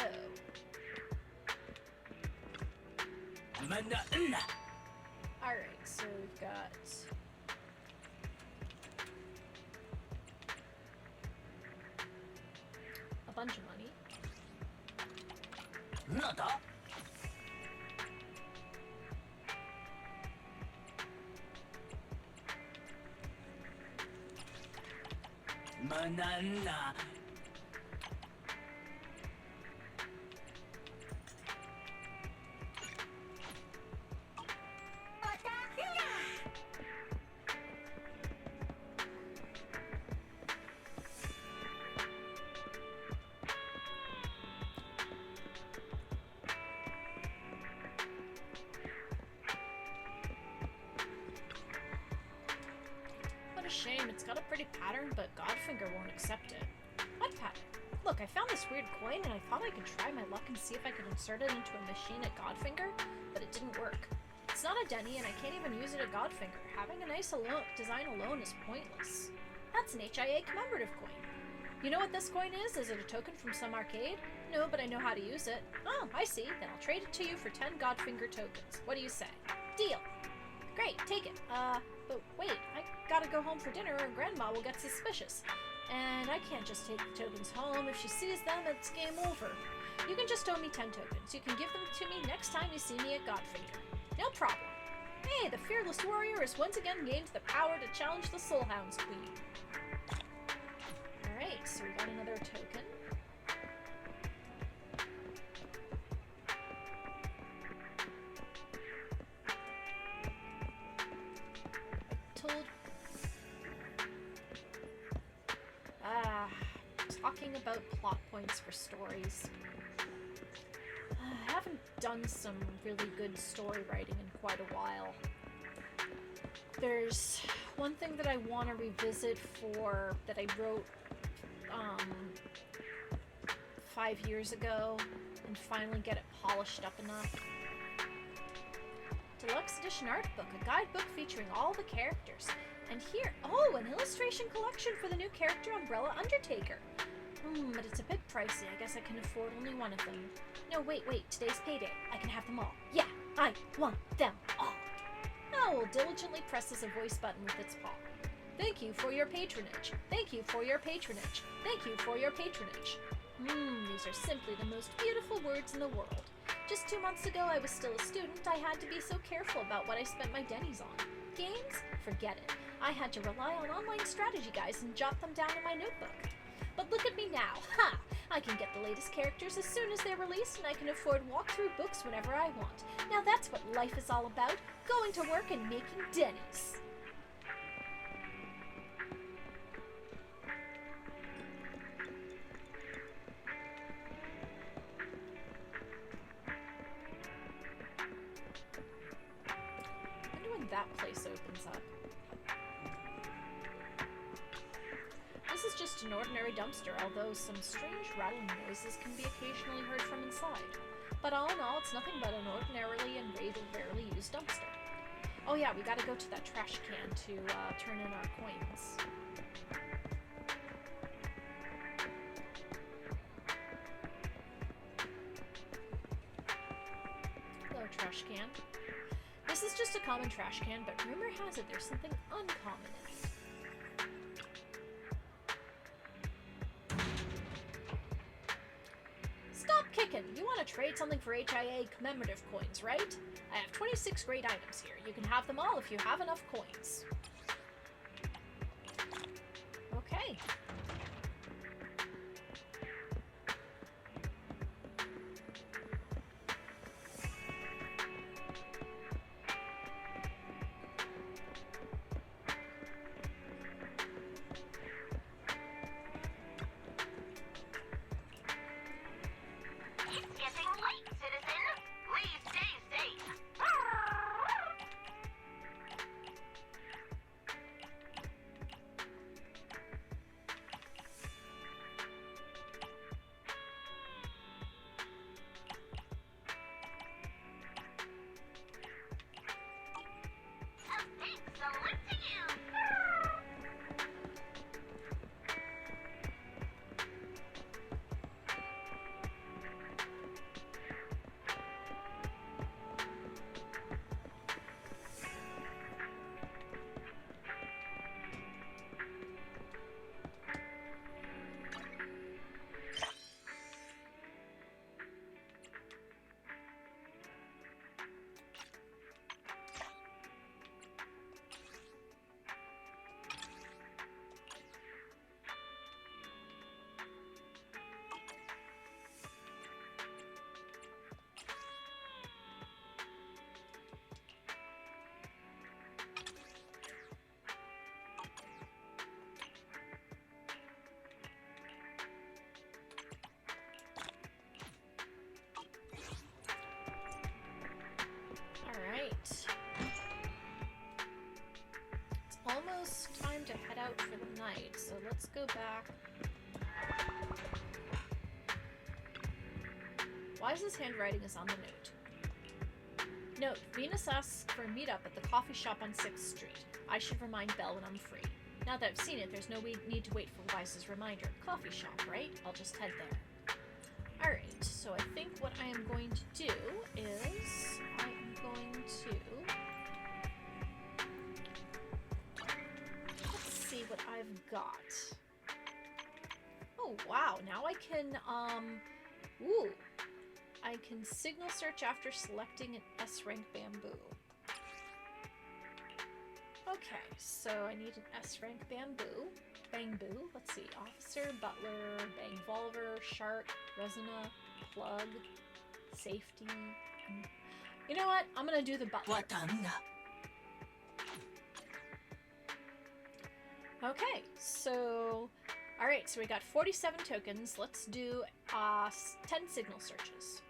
Alright, so we've got... a bunch of money. Shame, it's got a pretty pattern, but Godfinger won't accept it. What pattern? Look, I found this weird coin and I thought I could try my luck and see if I could insert it into a machine at Godfinger, but it didn't work. It It's not a Denny, and I can't even use it at Godfinger. Having a nice design alone is pointless. That's an HIA commemorative coin. You know what this coin is? Is it a token from some arcade? No, but I know how to use it. Oh, I see. Then I'll trade it to you for 10 Godfinger tokens. What do you say? Deal. Great, take it. But wait, I gotta go home for dinner or Grandma will get suspicious. And I can't just take the tokens home. If she sees them, it's game over. You can just owe me 10 tokens. You can give them to me next time you see me at Godfinger. No problem. Hey, the Fearless Warrior has once again gained the power to challenge the Soulhound's Queen. Alright, so we got another token. Talking about plot points for stories. I haven't done some really good story writing in quite a while. There's one thing that I want to revisit that I wrote 5 years ago and finally get it polished up enough. Deluxe Edition Art Book, a guidebook featuring all the characters. And here, an illustration collection for the new character Umbrella Undertaker. But it's a bit pricey. I guess I can afford only one of them. No, wait, today's payday. I can have them all. Yeah, I want them all. Owl diligently presses a voice button with its paw. Thank you for your patronage. Thank you for your patronage. Thank you for your patronage. These are simply the most beautiful words in the world. Just 2 months ago, I was still a student. I had to be so careful about what I spent my dennies on. Games? Forget it. I had to rely on online strategy guides and jot them down in my notebook. But look at me now. Ha! I can get the latest characters as soon as they're released, and I can afford walkthrough books whenever I want. Now that's what life is all about. Going to work and making dennies. I wonder when that place opens up. This is just an ordinary dumpster, although some strange rattling noises can be occasionally heard from inside. But all in all, it's nothing but an ordinarily and rarely used dumpster. Oh yeah, we gotta go to that trash can to turn in our coins. Hello, trash can. This is just a common trash can, but rumor has it there's something uncommon in it. Kickin', you want to trade something for HIA commemorative coins, right? I have 26 great items here. You can have them all if you have enough coins. Okay. Almost time to head out for the night, so let's go back. Why is this handwriting is on the note? Note, Venus asks for a meetup at the coffee shop on 6th Street. I should remind Belle when I'm free. Now that I've seen it, there's no need to wait for Wise's reminder. Coffee shop, right? I'll just head there. Alright, so I think what I am going to do is I am going to... Let's see what I've got. Oh, wow. Now I can, ooh. I can signal search after selecting an S-rank bamboo. Okay, so I need an S-rank bamboo. Let's see. Officer, butler, bangvolver, shark, resina, plug, safety. You know what? I'm gonna do the butler. Okay, so... Alright, so we got 47 tokens. Let's do 10 signal searches.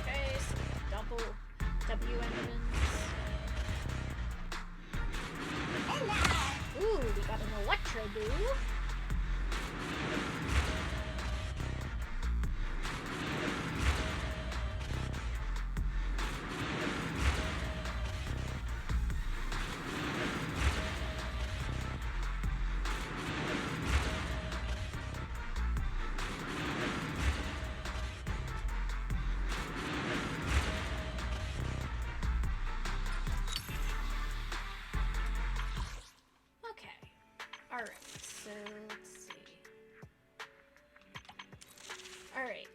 Okay, so double W engines. Ooh, we got an electro boo.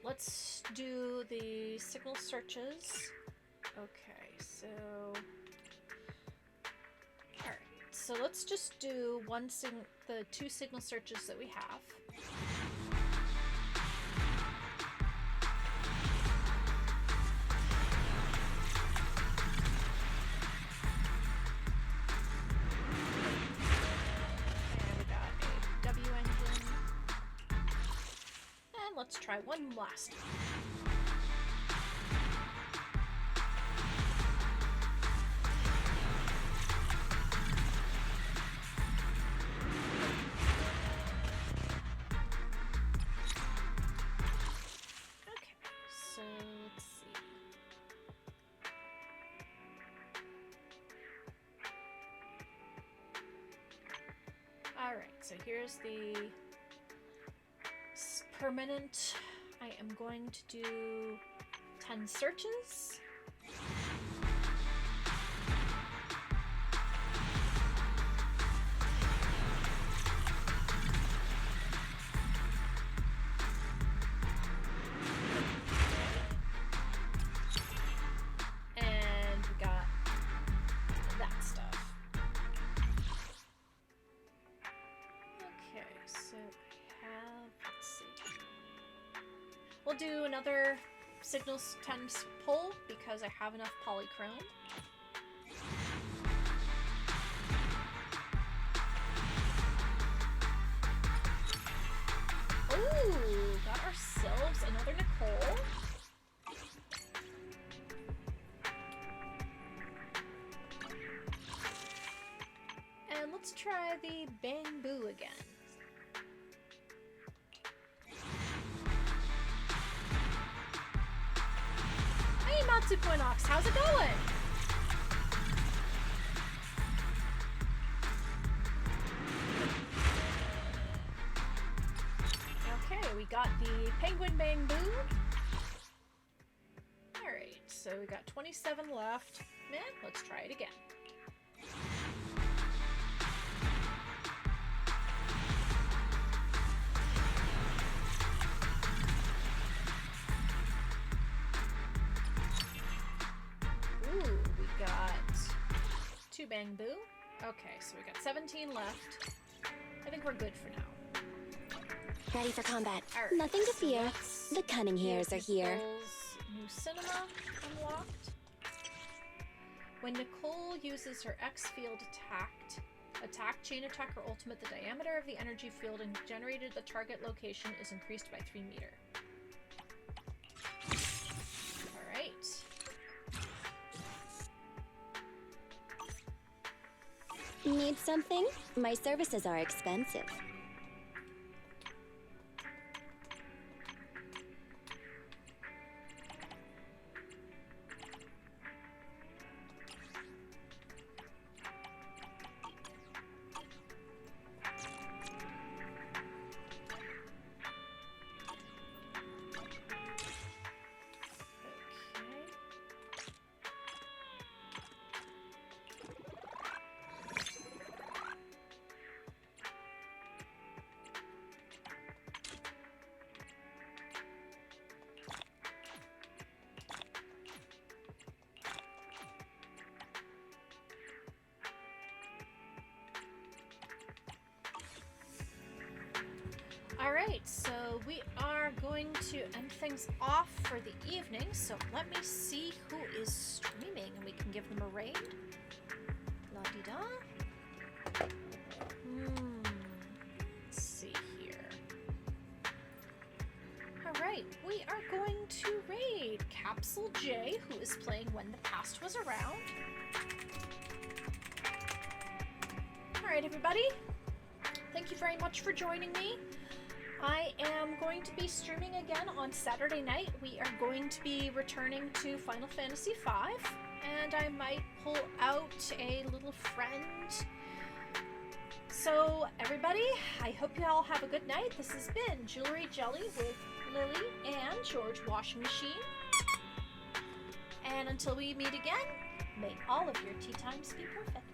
Let's do the signal searches. Okay, so... Alright, so let's just do the 2 signal searches that we have. Let's try one last time. Okay, so let's see. Alright, so here's the permanent. I am going to do 10 searches. And we got that stuff. Okay, so I have, let's see. We'll do another signals 10 pull because I have enough polychrome. Ooh, got ourselves another Nicole. And let's try the bamboo again. Matsupoinox, how's it going? Okay, we got the penguin bamboo. Alright, so we got 27 left. Man, let's try it again. Bamboo. Okay, so we got 17 left. I think we're good for now. Ready for combat. Right, nothing to fear. The cunning hairs are here. New cinema unlocked. When Nicole uses her X field attack, chain attack, or ultimate, the diameter of the energy field and generated the target location is increased by 3 meters. Alright. Need something? My services are expensive. Alright, so we are going to end things off for the evening, so let me see who is streaming and we can give them a raid. La-di-da. Let's see here. Alright, we are going to raid Capsule J, who is playing When the Past Was Around. Alright, everybody. Thank you very much for joining me. I am going to be streaming again on Saturday night. We are going to be returning to Final Fantasy V, and I might pull out a little friend. So, everybody, I hope you all have a good night. This has been Jewelry Jelly with Lily and George Washing Machine. And until we meet again, may all of your tea times be perfect.